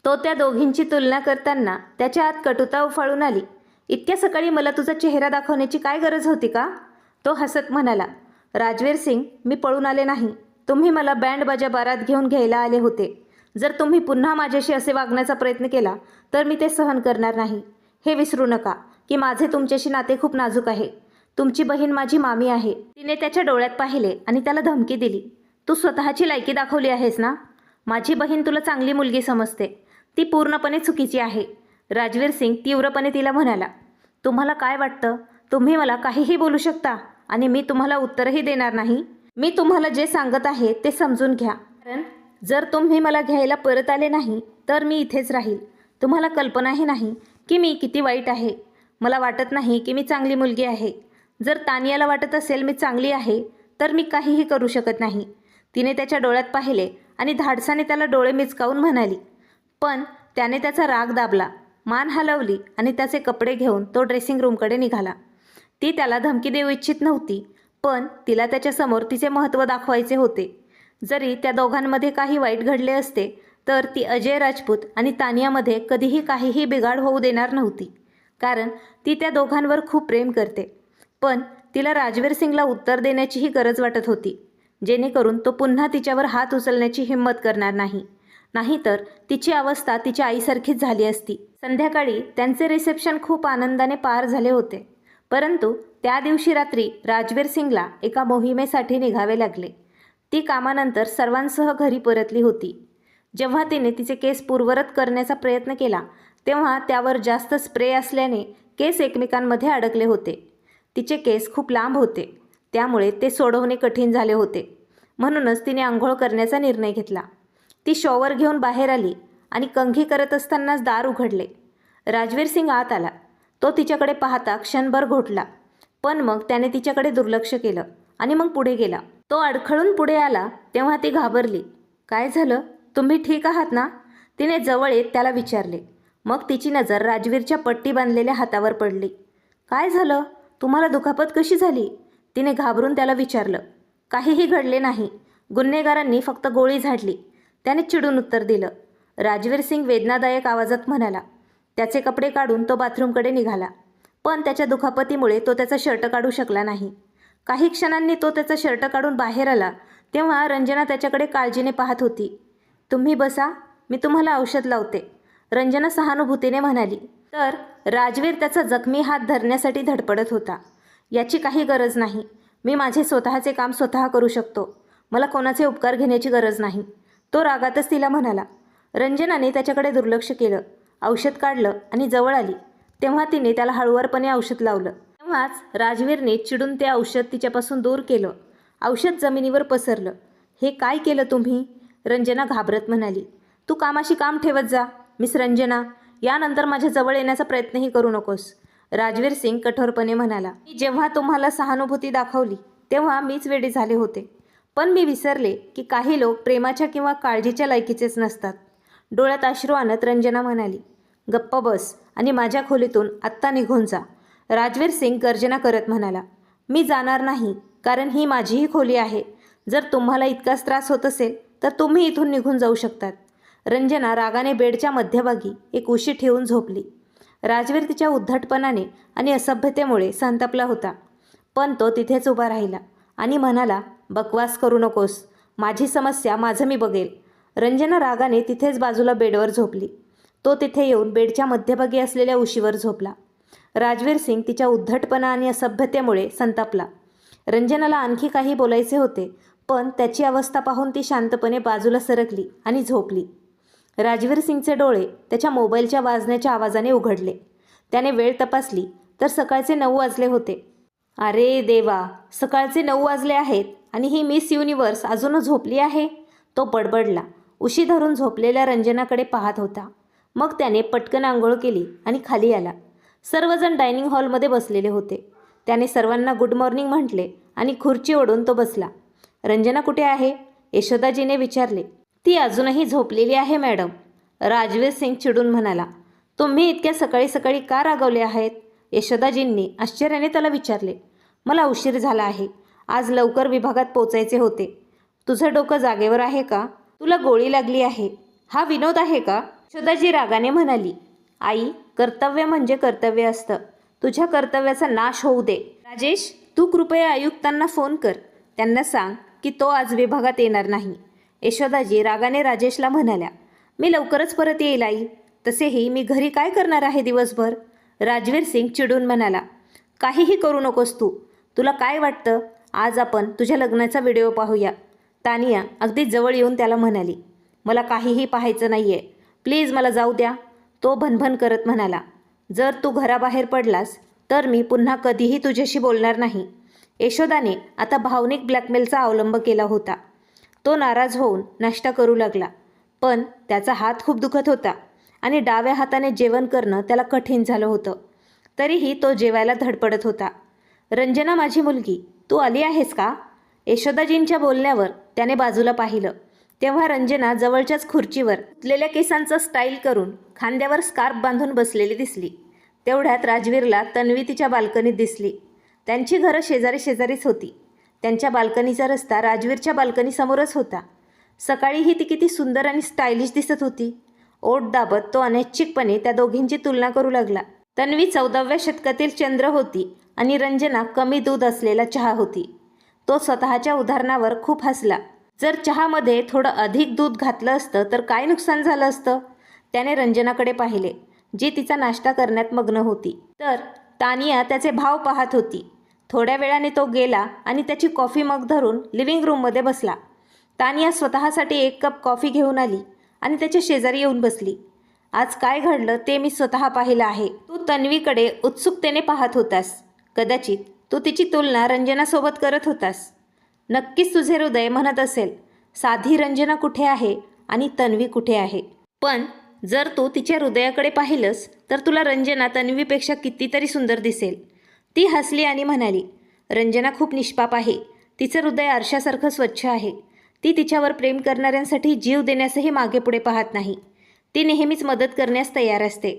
तो त्या दोघींची तुलना करताना त्याच्या आत कटुता उफाळून आली. इतक्या सकाळी मला तुझा चेहरा दाखवण्याची काय गरज होती का? तो हसत म्हणाला. राजवीर सिंग, मी पळून आले नाही. तुम्ही मला बँड बाजा बारात घेऊन घ्यायला आले होते. जर तुम्ही पुन्हा माझ्याशी असे वागण्याचा प्रयत्न केला तर मी ते सहन करणार नाही. हे विसरू नका की माझे तुमच्याशी नाते खूप नाजूक आहे. तुमची बहीण माझी मामी आहे. तिने त्याच्या डोळ्यात पाहिले आणि त्याला धमकी दिली. तू स्वतःची लायकी दाखवली आहेस ना? माझी बहीण तुला चांगली मुलगी समजते. ती पूर्णपणे चुकीची आहे. राजवीर सिंग तीव्रपणे तिला म्हणाला. तुम्हाला काय वाटतं? तुम्ही मला काहीही बोलू शकता आणि मी तुम्हाला उत्तरही देणार नाही. मी तुम्हाला जे सांगत आहे ते समजून घ्या. कारण जर तुम्ही मला घ्यायला परत आले नाही तर मी इथेच राहील. तुम्हाला कल्पनाही नाही की मी किती वाईट आहे. मला वाटत नाही की मी चांगली मुलगी आहे. जर तानियाला वाटत असेल मी चांगली आहे तर मी काहीही करू शकत नाही. तिने त्याच्या डोळ्यात पाहिले आणि धाडसाने त्याला डोळे मिचकावून म्हणाली. पण त्याने त्याचा राग दाबला, मान हलवली आणि त्याचे कपडे घेऊन तो ड्रेसिंग रूमकडे निघाला. ती त्याला धमकी देऊ इच्छित नव्हती, पण तिला त्याच्यासमोर तिचे महत्त्व दाखवायचे होते. जरी त्या दोघांमध्ये काही वाईट घडले असते तर ती अजय राजपूत आणि तानियामध्ये कधीही काहीही बिघाड होऊ देणार नव्हती. कारण ती त्या दोघांवर खूप प्रेम करते. पण तिला राजवीर सिंगला उत्तर देण्याचीही गरज वाटत होती, जेणेकरून तो पुन्हा तिच्यावर हात उचलण्याची हिंमत करणार नाही. नाहीतर तिची अवस्था तिच्या आईसारखीच झाली असती. संध्याकाळी त्यांचे रिसेप्शन खूप आनंदाने पार झाले होते. परंतु त्या दिवशी रात्री राजवीर सिंगला एका मोहिमेसाठी निघावे लागले. ती कामानंतर सर्वांसह घरी परतली होती. जेव्हा तिने तिचे केस पूर्ववत करण्याचा प्रयत्न केला तेव्हा त्यावर जास्त स्प्रे असल्याने केस एकमेकांमध्ये अडकले होते. तिचे केस खूप लांब होते, त्यामुळे ते सोडवणे कठीण झाले होते. म्हणूनच तिने आंघोळ करण्याचा निर्णय घेतला. ती शॉवर घेऊन बाहेर आली आणि कंघी करत असतानाच दार उघडले. राजवीर सिंग आत आला. तो तिच्याकडे पाहता क्षणभर घोटला, पण मग त्याने तिच्याकडे दुर्लक्ष केलं आणि मग पुढे गेला. तो अडखळून पुढे आला तेव्हा ती घाबरली. काय झालं? तुम्ही ठीक आहात ना? तिने जवळ येत त्याला विचारले. मग तिची नजर राजवीरच्या पट्टी बांधलेल्या हातावर पडली. काय झालं? तुम्हाला दुखापत कशी झाली? तिने घाबरून त्याला विचारलं. काहीही घडले नाही. गुन्हेगारांनी फक्त गोळी झाडली, त्याने चिडून उत्तर दिलं. राजवीर सिंग वेदनादायक आवाजात म्हणाला. त्याचे कपडे काढून तो बाथरूमकडे निघाला. पण त्याच्या दुखापतीमुळे तो त्याचा शर्ट काढू शकला नाही. काही क्षणांनी तो त्याचा शर्ट काढून बाहेर आला तेव्हा रंजना त्याच्याकडे काळजीने पाहत होती. तुम्ही बसा, मी तुम्हाला औषध लावते, रंजना सहानुभूतीने म्हणाली. तर राजवीर त्याचा जखमी हात धरण्यासाठी धडपडत होता. याची काही गरज नाही. मी माझे स्वतःचे काम स्वतः करू शकतो. मला कोणाचे उपकार घेण्याची गरज नाही, तो रागातच तिला म्हणाला. रंजनाने त्याच्याकडे दुर्लक्ष केलं, औषध काढलं आणि जवळ आली. तेव्हा तिने त्याला हळुवारपणे औषध लावलं. तेव्हाच राजवीरने चिडून ते औषध तिच्यापासून दूर केलं. औषध जमिनीवर पसरलं. हे काय केलं तुम्ही? रंजना घाबरत म्हणाली. तू कामाशी काम ठेवत जा, मिस रंजना. यानंतर माझ्या जवळ येण्याचा प्रयत्नही करू नकोस, राजवीर सिंग कठोरपणे म्हणाला. मी जेव्हा तुम्हाला सहानुभूती दाखवली तेव्हा मीच वेडी झाले होते. पण मी विसरले की काही लोक प्रेमाच्या किंवा काळजीच्या लायकीचेच नसतात. डोळ्यात अश्रू आणत रंजना म्हणाली. गप्प बस आणि माझ्या खोलीतून आत्ता निघून जा, राजवीर सिंग गर्जना करत म्हणाला. मी जाणार नाही, कारण ही माझीही खोली आहे. जर तुम्हाला इतकाच त्रास होत असेल तर तुम्ही इथून निघून जाऊ शकतात. रंजना रागाने बेडच्या मध्यभागी एक उशी ठेवून झोपली. राजवीर तिच्या उद्धटपणाने आणि असभ्यतेमुळे संतापला होता. पण तो तिथेच उभा राहिला आणि म्हणाला, बकवास करू नकोस, माझी समस्या माझं मी बघेल. रंजना रागाने तिथेच बाजूला बेडवर झोपली. तो तिथे येऊन बेडच्या मध्यभागी असलेल्या उशीवर झोपला. राजवीर सिंग तिच्या उद्धटपणा आणि असभ्यतेमुळे संतापला. रंजनाला आणखी काही बोलायचे होते, पण त्याची अवस्था पाहून ती शांतपणे बाजूला सरकली आणि झोपली. राजवीर सिंगचे डोळे त्याच्या मोबाईलच्या वाजण्याच्या आवाजाने उघडले. त्याने वेळ तपासली तर सकाळचे 9 वाजले होते. अरे देवा, सकाळचे 9 वाजले आहेत आणि ही मिस युनिव्हर्स अजून झोपली आहे, तो बडबडला. उशी धरून झोपलेल्या रंजनाकडे पाहत होता. मग त्याने पटकन आंघोळ केली आणि खाली आला. सर्वजण डायनिंग हॉलमध्ये बसलेले होते. त्याने सर्वांना गुड मॉर्निंग म्हटले आणि खुर्ची ओढून तो बसला. रंजना कुठे आहे? यशोदाजीने विचारले. ती अजूनही झोपलेली आहे मॅडम, राजवीर सिंग चिडून म्हणाला. तुम्ही इतक्या सकाळी सकाळी का रागवले आहेत? यशोदाजींनी आश्चर्याने त्याला विचारले. मला उशीर झाला आहे, आज लवकर विभागात पोचायचे होते. तुझं डोकं जागेवर आहे का? तुला गोळी लागली आहे, हा विनोद आहे का? यशोदाजी रागाने म्हणाली. आई, कर्तव्य म्हणजे कर्तव्य असतं. तुझ्या कर्तव्याचा नाश होऊ दे. राजेश, तू कृपया आयुक्तांना फोन कर, त्यांना सांग की तो आज विभागात येणार नाही. यशोदाजी रागाने राजेशला म्हणाल्या. मी लवकरच परत येईल आई, तसेही मी घरी काय करणार आहे दिवसभर? राजवीर सिंग चिडून म्हणाला. काहीही करू नकोस तू. तुला काय वाटतं? आज आपण तुझ्या लग्नाचा व्हिडिओ पाहूया. तानिया अगदी जवळ येऊन त्याला म्हणाली. मला काहीही पाहायचं नाही आहे, प्लीज मला जाऊ द्या, तो भनभन करत म्हणाला. जर तू घराबाहेर पडलास तर मी पुन्हा कधीही तुझ्याशी बोलणार नाही. यशोदाने आता भावनिक ब्लॅकमेलचा अवलंब केला होता. तो नाराज होऊन नाश्ता करू लागला, पण त्याचा हात खूप दुखत होता आणि डाव्या हाताने जेवण करणं त्याला कठीण झालं होतं. तरीही तो जेवायला धडपडत होता. रंजना माझी मुलगी, तू आली आहेस का? यशोदाजींच्या बोलण्यावर त्याने बाजूला पाहिलं तेव्हा रंजना जवळच्याच खुर्चीवर उतलेल्या केसांचं स्टाईल करून खांद्यावर स्कार्फ बांधून बसलेली दिसली. तेवढ्यात राजवीरला तन्वी तिच्या बाल्कनीत दिसली. त्यांची घरं शेजारी शेजारीच होती. त्यांच्या बाल्कनीचा रस्ता राजवीरच्या बाल्कनीसमोरच होता. सकाळीही ती किती सुंदर आणि स्टायलिश दिसत होती. ओठ दाबत तो अनैच्छिकपणे त्या दोघींची तुलना करू लागला. तन्वी 14व्या शतकातील चंद्र होती आणि रंजना कमी दूध असलेला चहा होती. तो स्वतःच्या उदाहरणावर खूप हसला. जर चहामध्ये थोडं अधिक दूध घातलं असतं तर काय नुकसान झालं असतं? त्याने रंजनाकडे पाहिले, जी तिचा नाश्ता करण्यात मग्न होती. तर तानिया त्याचे भाव पाहत होती. थोड्या वेळाने तो गेला आणि त्याची कॉफी मग धरून लिव्हिंग रूममध्ये बसला. तानिया स्वतःसाठी 1 कप कॉफी घेऊन आली आणि त्याच्या शेजारी येऊन बसली. आज काय घडलं ते मी स्वतः पाहिलं आहे. तू तन्वीकडे उत्सुकतेने पाहत होतास. कदाचित तू तिची तुलना रंजनासोबत करत होतास. नक्कीच तुझे हृदय म्हणत असेल, साधी रंजना कुठे आहे आणि तन्वी कुठे आहे? पण जर तू तिच्या हृदयाकडे पाहिलंस तर तुला रंजना तन्वीपेक्षा कितीतरी सुंदर दिसेल. ती हसली आणि म्हणाली, रंजना खूप निष्पाप आहे. तिचं हृदय आरशासारखं स्वच्छ आहे. ती तिच्यावर प्रेम करणाऱ्यांसाठी जीव देण्यासही मागेपुढे पाहत नाही. ती नेहमीच मदत करण्यास तयार असते.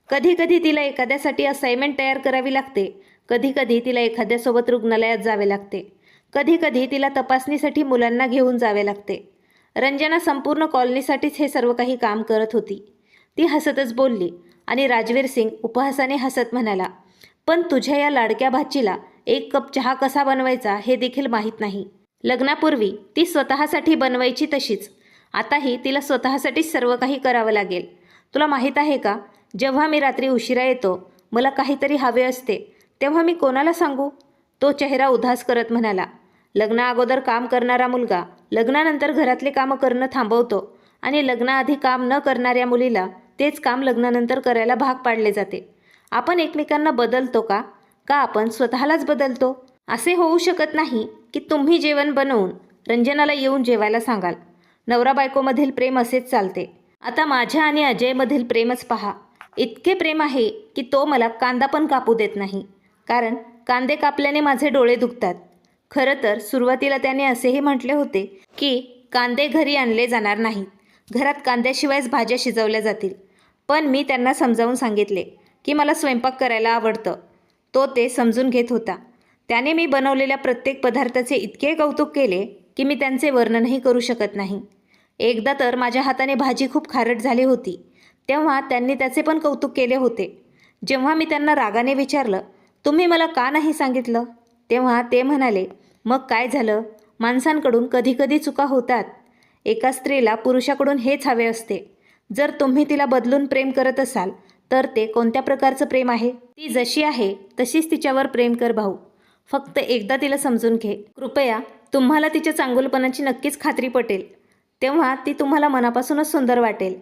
कधीकधी तिला एखाद्यासाठी असाइनमेंट तयार करावी लागते. कधीकधी तिला एखाद्यासोबत रुग्णालयात जावे लागते. कधीकधी तिला तपासणीसाठी मुलांना घेऊन जावे लागते. रंजना संपूर्ण कॉलनीसाठीच हे सर्व काही काम करत होती. ती हसतच बोलली आणि राजवीर सिंग उपहासाने हसत म्हणाला, पण तुझ्या या लाडक्या भाचीला 1 कप चहा कसा बनवायचा हे देखील माहीत नाही. लग्नापूर्वी ती स्वतःसाठी बनवायची तशीच. आताही तिला स्वतःसाठीच सर्व काही करावं लागेल. तुला माहीत आहे का, जेव्हा मी रात्री उशिरा येतो, मला काहीतरी हवे असते, तेव्हा मी कोणाला सांगू? तो चेहरा उदास करत म्हणाला, लग्नाअगोदर काम करणारा मुलगा लग्नानंतर घरातले कामं करणं थांबवतो आणि लग्नाआधी काम न करणाऱ्या मुलीला तेच काम लग्नानंतर करायला भाग पाडले जाते. आपण एकमेकांना बदलतो का आपण स्वतःलाच बदलतो? असे होऊ शकत नाही की तुम्ही जेवण बनवून रंजनाला येऊन जेवायला सांगाल. नवरा बायकोमधील प्रेम असेच चालते. आता माझ्या आणि अजयमधील प्रेमच पहा. इतके प्रेम आहे की तो मला कांदा पण कापू देत नाही, कारण कांदे कापल्याने माझे डोळे दुखतात. खरं तर सुरुवातीला त्याने असेही म्हटले होते की कांदे घरी आणले जाणार नाहीत, घरात कांद्याशिवायच भाज्या शिजवल्या जातील. पण मी त्यांना समजावून सांगितले की मला स्वयंपाक करायला आवडतं. तो ते समजून घेत होता. त्याने मी बनवलेल्या प्रत्येक पदार्थाचे इतके कौतुक केले की मी त्यांचे वर्णनही करू शकत नाही. एकदा तर माझ्या हाताने भाजी खूप खारट झाली होती, तेव्हा त्यांनी त्याचे पण कौतुक केले होते. जेव्हा मी त्यांना रागाने विचारलं, तुम्ही मला का नाही सांगितलं, तेव्हा ते म्हणाले, मग काय झालं, माणसांकडून कधीकधी चुका होतात. एका स्त्रीला पुरुषाकडून हेच हवे असते. जर तुम्ही तिला बदलून प्रेम करत असाल तर ते कोणत्या प्रकारचं प्रेम आहे? ती जशी आहे तशीच तिच्यावर प्रेम कर भाऊ. फक्त एकदा तिला समजून घे. कृपया तुम्हाला तिच्या चांगुलपणाची नक्कीच खात्री पटेल. तेव्हा ती तुम्हाला मनापासूनच सुंदर वाटेल.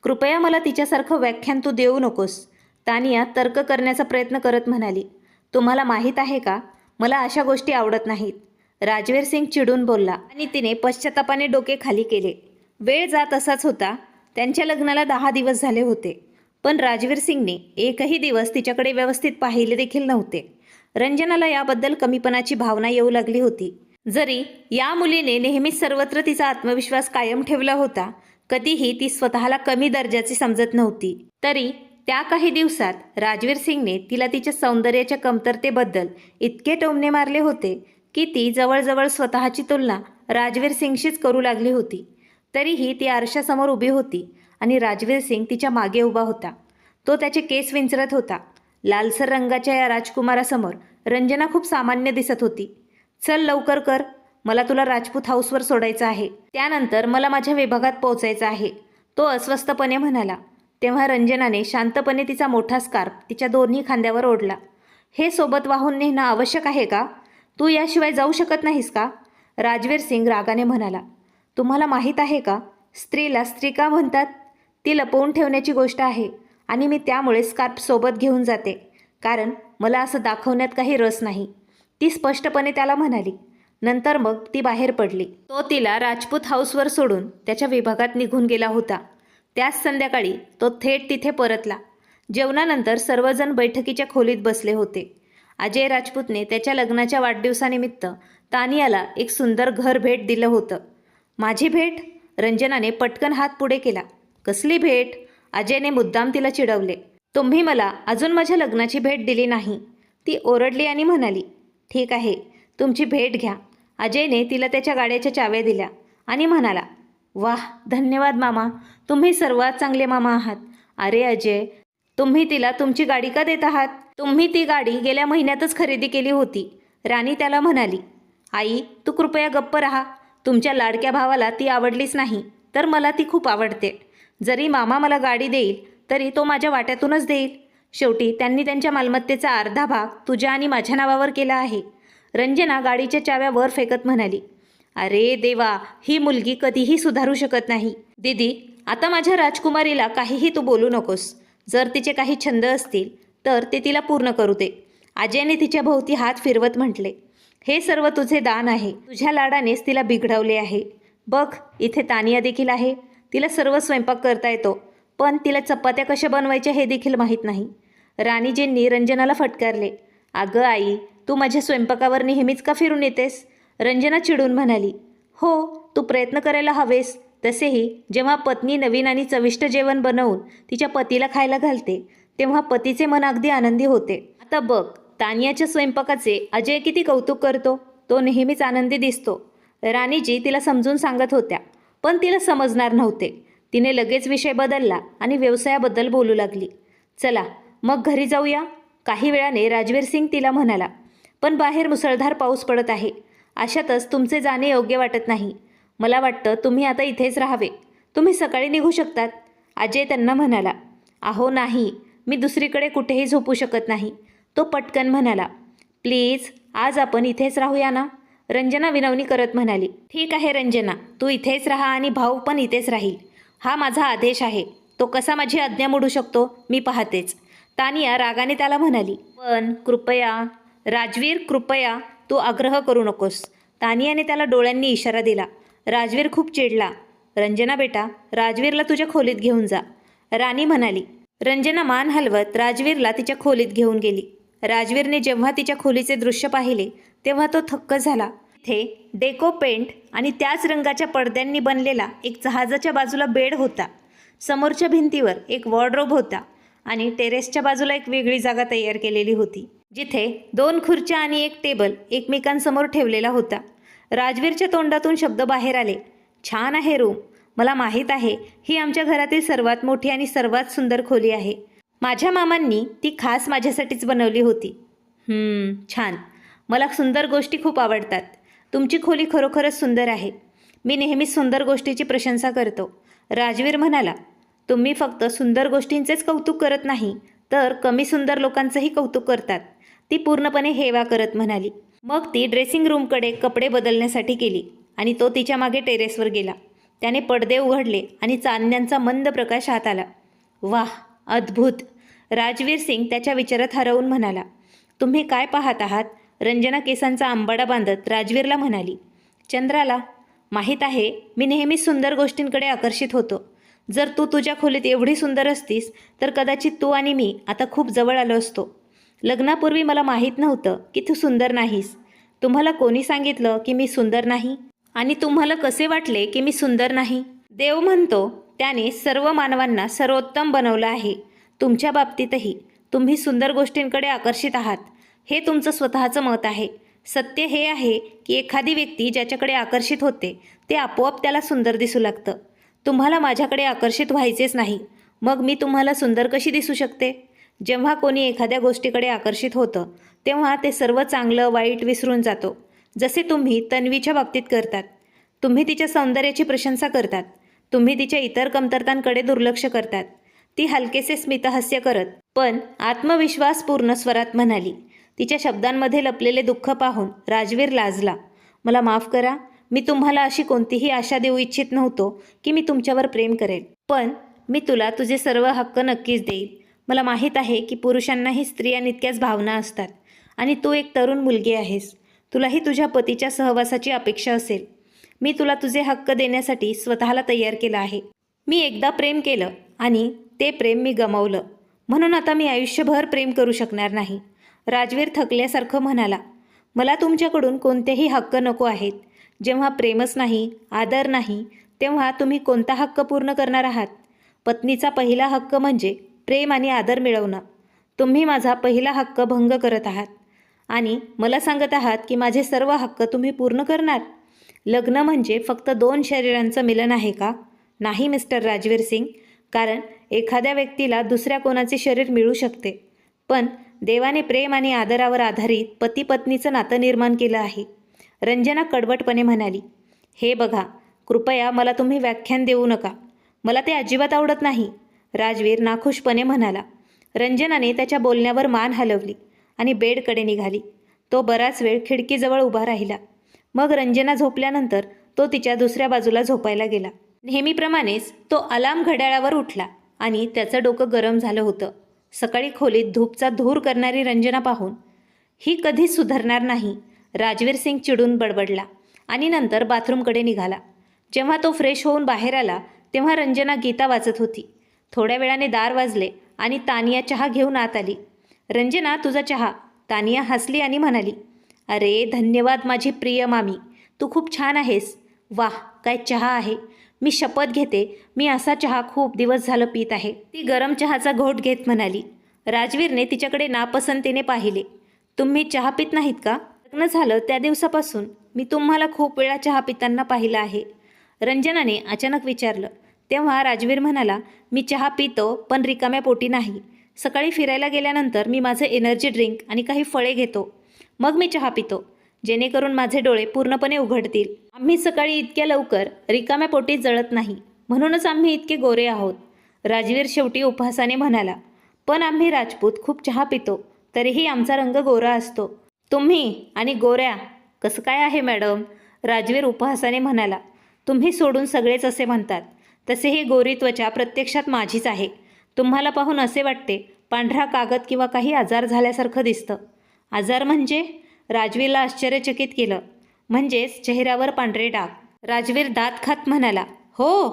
कृपया मला तिच्यासारखं व्याख्यान तू देऊ नकोस. तानिया तर्क करण्याचा प्रयत्न करत म्हणाली, तुम्हाला माहीत आहे का, मला अशा गोष्टी आवडत नाहीत. राजवीर सिंग चिडून बोलला आणि तिने पश्चातापाने डोके खाली केले. वेळ जात असाच होता. त्यांच्या लग्नाला 10 दिवस झाले होते, पण राजवीर सिंगने एकही दिवस तिच्याकडे व्यवस्थित पाहिले देखील नव्हते. रंजनाला याबद्दल कमीपणाची भावना येऊ लागली होती. जरी या मुलीने नेहमीच सर्वत्र तिचा आत्मविश्वास कायम ठेवला होता, कधीही ती स्वतःला कमी दर्जाची समजत नव्हती. तरी त्या काही दिवसात राजवीर सिंगने तिला तिच्या सौंदर्याच्या कमतरतेबद्दल इतके टोमणे मारले होते की ती जवळजवळ स्वतःची तुलना राजवीर सिंगशीच करू लागली होती. तरीही ती आरशासमोर उभी होती आणि राजवीर सिंग तिच्या मागे उभा होता. तो त्याचे केस विंचरत होता. लालसर रंगाच्या या राजकुमारासमोर रंजना खूप सामान्य दिसत होती. चल लवकर कर, मला तुला राजपूत हाऊसवर सोडायचं आहे, त्यानंतर मला माझ्या विभागात पोहोचायचं आहे, तो अस्वस्थपणे म्हणाला. तेव्हा रंजनाने शांतपणे तिचा मोठा स्कार्फ तिच्या दोन्ही खांद्यावर ओढला. हे सोबत वाहून नेणं आवश्यक आहे का? तू याशिवाय जाऊ शकत नाहीस का? राजवीर सिंग रागाने म्हणाला. तुम्हाला माहीत आहे का, स्त्रीला स्त्री का म्हणतात? ती लपवून ठेवण्याची गोष्ट आहे आणि मी त्यामुळे स्कार्फ सोबत घेऊन जाते, कारण मला असं दाखवण्यात काही रस नाही, ती स्पष्टपणे त्याला म्हणाली. नंतर मग ती बाहेर पडली. तो तिला राजपूत हाऊसवर सोडून त्याच्या विभागात निघून गेला होता. त्याच संध्याकाळी तो थेट तिथे परतला. जेवणानंतर सर्वजण बैठकीच्या खोलीत बसले होते. अजय राजपूतने त्याच्या लग्नाच्या वाढदिवसानिमित्त तानियाला एक सुंदर घर भेट दिलं होतं. माझी भेट? रंजनाने पटकन हात पुढे केला. कसली भेट? अजयने मुद्दाम तिला चिडवले. तुम्ही मला अजून माझ्या लग्नाची भेट दिली नाही. ती ओरडली आणि म्हणाली. ठीक आहे, तुमची भेट घ्या. अजयने तिला त्याच्या गाड्याच्या चाव्या दिल्या आणि म्हणाला, वाह, धन्यवाद मामा, तुम्ही सर्वात चांगले मामा आहात. अरे अजय, तुम्ही तिला तुमची गाडी का देत आहात? तुम्ही ती गाडी गेल्या महिन्यातच खरेदी केली होती. राणी त्याला म्हणाली. आई, तू कृपया गप्प राहा. तुमच्या लाडक्या भावाला ती आवडलीच नाही, तर मला ती खूप आवडते. जरी मामा मला गाडी देईल तरी तो माझ्या वाट्यातूनच देईल. शेवटी त्यांनी त्यांच्या मालमत्तेचा अर्धा भाग तुझ्या आणि माझ्या नावावर केला आहे. रंजना गाडीच्या चाव्या वर फेकत म्हणाली. अरे देवा, ही मुलगी कधीही सुधारू शकत नाही. दीदी, आता माझ्या राजकुमारीला काहीही तू बोलू नकोस. जर तिचे काही छंद असतील तर ते तिला पूर्ण करू दे. अजयने तिच्या भोवती हात फिरवत म्हटले. हे सर्व तुझे दान आहे. तुझ्या लाडानेच तिला बिघडवले आहे. बघ, इथे तानिया देखील आहे. तिला सर्व स्वयंपाक करता येतो, पण तिला चपात्या कशा बनवायच्या हे देखील माहीत नाही. राणीजींनी रंजनाला फटकारले. अगं आई, तू माझ्या स्वयंपाकावर नेहमीच का फिरून येतेस? रंजना चिडून म्हणाली. हो, तू प्रयत्न करायला हवेस. तसेही जेव्हा पत्नी नवीन आणि चविष्ट जेवण बनवून तिच्या पतीला खायला घालते, तेव्हा पतीचे मन अगदी आनंदी होते. आता बघ, तानियाच्या स्वयंपाकाचे अजय किती कौतुक करतो. तो नेहमीच आनंदी दिसतो. राणीजी तिला समजून सांगत होत्या, पण तिला समजणार नव्हते. तिने लगेच विषय बदलला आणि व्यवसायाबद्दल बोलू लागली. चला मग घरी जाऊया. काही वेळाने राजवीर सिंग तिला म्हणाला. पण बाहेर मुसळधार पाऊस पडत आहे. अशातच तुमचे जाणे योग्य वाटत नाही. मला वाटतं तुम्ही आता इथेच राहावे. तुम्ही सकाळी निघू शकतात. अजय त्यांना म्हणाला. अहो नाही, मी दुसरीकडे कुठेही झोपू शकत नाही. तो पटकन म्हणाला. प्लीज, आज आपण इथेच राहूया ना? रंजना विनवणी करत म्हणाली. ठीक आहे रंजना, तू इथेच राहा आणि भाऊ पण इथेच राहील. हा माझा आदेश आहे. तो कसा माझी आज्ञा मोडू शकतो मी पाहतेच. तानिया रागाने त्याला म्हणाली. पण कृपया राजवीर, कृपया तू आग्रह करू नकोस. तानियाने त्याला डोळ्यांनी इशारा दिला. राजवीर खूप चिडला. रंजना बेटा, राजवीरला तुझ्या खोलीत घेऊन जा, राणी म्हणाली. रंजना मान हलवत राजवीरला तिच्या खोलीत घेऊन गेली. राजवीरने जेव्हा तिच्या खोलीचे दृश्य पाहिले तेव्हा तो थक्क झाला. तिथे डेको पेंट आणि त्याच रंगाच्या पडद्यांनी बनलेला एक जहाजाच्या बाजूला बेड होता. समोरच्या भिंतीवर एक वॉर्डरोब होता आणि टेरेसच्या बाजूला एक वेगळी जागा तयार केलेली होती, जिथे 2 खुर्च्या आणि एक टेबल एकमेकांसमोर ठेवलेला होता. राजवीरच्या तोंडातून शब्द बाहेर आले. छान आहे रूम. मला माहीत आहे ही आमच्या घरातील सर्वात मोठी आणि सर्वात सुंदर खोली आहे. माझ्या मामांनी ती खास माझ्यासाठीच बनवली होती. छान. मला सुंदर गोष्टी खूप आवडतात. तुमची खोली खरोखरच सुंदर आहे. मी नेहमीच सुंदर गोष्टीची प्रशंसा करतो. राजवीर म्हणाला. तुम्ही फक्त सुंदर गोष्टींचेच कौतुक करत नाही, तर कमी सुंदर लोकांचंही कौतुक करतात. ती पूर्णपणे हेवा करत म्हणाली. मग ती ड्रेसिंग रूमकडे कपडे बदलण्यासाठी गेली आणि तो तिच्या मागे टेरेसवर गेला. त्याने पडदे उघडले आणि चांदण्यांचा मंद प्रकाश हात आला. वाह, अद्भुत. राजवीर सिंग त्याच्या विचारात हरवून म्हणाला. तुम्ही काय पाहत आहात? रंजना केसांचा आंबाडा बांधत राजवीरला म्हणाली. चंद्राला. माहीत आहे, मी नेहमीच सुंदर गोष्टींकडे आकर्षित होतो. जर तू तुझ्या खोलीत एवढी सुंदर असतीस तर कदाचित तू आणि मी आता खूप जवळ आलो असतो. लग्नापूर्वी मला माहीत नव्हतं की तू सुंदर नाहीस. तुम्हाला कोणी सांगितलं की मी सुंदर नाही? आणि तुम्हाला कसे वाटले की मी सुंदर नाही? देव म्हणतो त्याने सर्व मानवांना सर्वोत्तम बनवलं आहे. तुमच्या बाबतीतही तुम्ही सुंदर गोष्टींकडे आकर्षित आहात. हे तुमचं स्वतःचं मत आहे. सत्य हे आहे की एखादी व्यक्ती ज्याच्याकडे आकर्षित होते ते आपोआप त्याला सुंदर दिसू लागतं. तुम्हाला माझ्याकडे आकर्षित व्हायचेच नाही, मग मी तुम्हाला सुंदर कशी दिसू शकते? जेव्हा कोणी एखाद्या गोष्टीकडे आकर्षित होतं तेव्हा ते सर्व चांगलं वाईट विसरून जातो. जसे तुम्ही तन्वीच्या बाबतीत करतात. तुम्ही तिच्या सौंदर्याची प्रशंसा करतात. तुम्ही तिच्या इतर कमतरतांकडे दुर्लक्ष करतात. ती हलकेसे स्मितहास्य करत पण आत्मविश्वासपूर्ण स्वरात म्हणाली. तिच्या शब्दांमध्ये लपलेले दुःख पाहून राजवीर लाजला. मला माफ करा, मी तुम्हाला अशी कोणतीही आशा देऊ इच्छित नव्हतो की मी तुमच्यावर प्रेम करेल. पण मी तुला तुझे सर्व हक्क नक्कीच देईल. मला माहीत आहे की पुरुषांनाही स्त्रियांइतक्याच भावना असतात आणि तू एक तरुण मुलगी आहेस. तुलाही तुझ्या पतीच्या सहवासाची अपेक्षा असेल. मी तुला तुझे हक्क देण्यासाठी स्वतःला तयार केलं आहे. मी एकदा प्रेम केलं आणि ते प्रेम मी गमावलं. म्हणून आता मी आयुष्यभर प्रेम करू शकणार नाही. राजवीर थकल्यासारखं म्हणाला. मला तुमच्याकडून कोणतेही हक्क नको आहेत. जेव्हा प्रेमच नाही, आदर नाही, तेव्हा तुम्ही कोणता हक्क पूर्ण करणार आहात? पत्नीचा पहिला हक्क म्हणजे प्रेम आणि आदर मिळवणं. तुम्ही माझा पहिला हक्क भंग करत आहात आणि मला सांगत आहात की माझे सर्व हक्क तुम्ही पूर्ण करणार. लग्न म्हणजे फक्त 2 शरीरांचं मिलन आहे का? नाही मिस्टर राजवीर सिंग. कारण एखाद्या व्यक्तीला दुसऱ्या कोणाचे शरीर मिळू शकते, पण देवाने प्रेम आणि आदरावर आधारित पती पत्नीचं नातं निर्माण केलं आहे. रंजना कडवटपणे म्हणाली. हे बघा, कृपया मला तुम्ही व्याख्यान देऊ नका. मला ते अजिबात आवडत नाही. राजवीर नाखुशपणे म्हणाला. रंजनाने त्याच्या बोलण्यावर मान हलवली आणि बेडकडे निघाली. तो बराच वेळ खिडकीजवळ उभा राहिला. मग रंजना झोपल्यानंतर तो तिच्या दुसऱ्या बाजूला झोपायला गेला. नेहमीप्रमाणेच तो अलार्म घड्याळावर उठला आणि त्याचं डोकं गरम झालं होतं. सकाळी खोलीत धूपचा धूर करणारी रंजना पाहून ही कधीच सुधारणार नाही, राजवीर सिंग चिडून बडबडला आणि नंतर बाथरूमकडे निघाला. जेव्हा तो फ्रेश होऊन बाहेर आला तेव्हा रंजना गीता वाचत होती. थोड्या वेळाने दार वाजले आणि तानिया चहा घेऊन आत आली. रंजना, तुझा चहा. तानिया हसली आणि म्हणाली. अरे धन्यवाद माझी प्रिय मामी, तू खूप छान आहेस. वाह, काय चहा आहे. मी शपथ घेते, मी असा चहा खूप दिवस झालं पीत आहे. ती गरम चहाचा घोट घेत म्हणाली. राजवीरने तिच्याकडे नापसंतीने पाहिले. तुम्ही चहा पित नाहीत का? लग्न झालं त्या दिवसापासून मी तुम्हाला खूप वेळा चहा पिताना पाहिलं आहे, रंजनाने अचानक विचारलं. तेव्हा राजवीर म्हणाला, मी चहा पितो पण रिकाम्या पोटी नाही. सकाळी फिरायला गेल्यानंतर मी माझं एनर्जी ड्रिंक आणि काही फळे घेतो, मग मी चहा पितो, जेणेकरून माझे डोळे पूर्णपणे उघडतील. आम्ही सकाळी इतक्या लवकर रिकाम्या पोटी जळत नाही, म्हणूनच आम्ही इतके गोरे आहोत. राजवीर शेवटी उपहासाने म्हणाला. पण आम्ही राजपूत खूप चहा पितो, तरीही आमचा रंग गोरा असतो. तुम्ही आणि गोऱ्या कसं काय आहे मॅडम? राजवीर उपहासाने म्हणाला. तुम्ही सोडून सगळेच असे म्हणतात. तसे ही गोरी त्वचा प्रत्यक्षात माझीच आहे. तुम्हाला पाहून असे वाटते पांढरा कागद किंवा काही आजार झाल्यासारखं दिसतं. आजार म्हणजे? राजवीरला आश्चर्यचकित केलं. म्हणजेच चेहऱ्यावर पांढरे डाग. राजवीर दात खात म्हणाला. हो.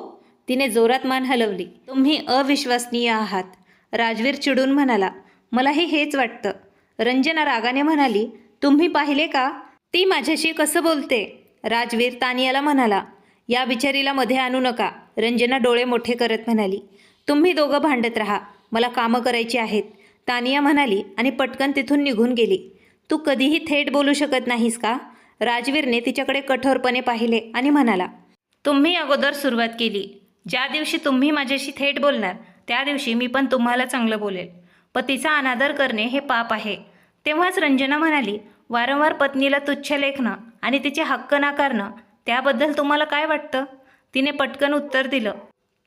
तिने जोरात मान हलवली. तुम्ही अविश्वसनीय आहात. राजवीर चिडून म्हणाला. मलाही हेच वाटतं. रंजना रागाने म्हणाली. तुम्ही पाहिले का ती माझ्याशी कसं बोलते? राजवीर तानियाला म्हणाला. या बिचारीला मध्ये आणू नका. रंजना डोळे मोठे करत म्हणाली. तुम्ही दोघं भांडत राहा, मला कामं करायची आहेत, तानिया म्हणाली आणि पटकन तिथून निघून गेली. तू कधीही थेट बोलू शकत नाहीस का? राजवीरने तिच्याकडे कठोरपणे पाहिले आणि म्हणाला. तुम्ही अगोदर सुरुवात केली. ज्या दिवशी तुम्ही माझ्याशी थेट बोलणार त्या दिवशी मी पण तुम्हाला चांगलं बोलेल. पतीचा अनादर करणे हे पाप आहे. तेव्हाच रंजना म्हणाली. वारंवार पत्नीला तुच्छ लेखणं आणि तिचे हक्क नाकारणं, त्याबद्दल तुम्हाला काय वाटतं? तिने पटकन उत्तर दिलं.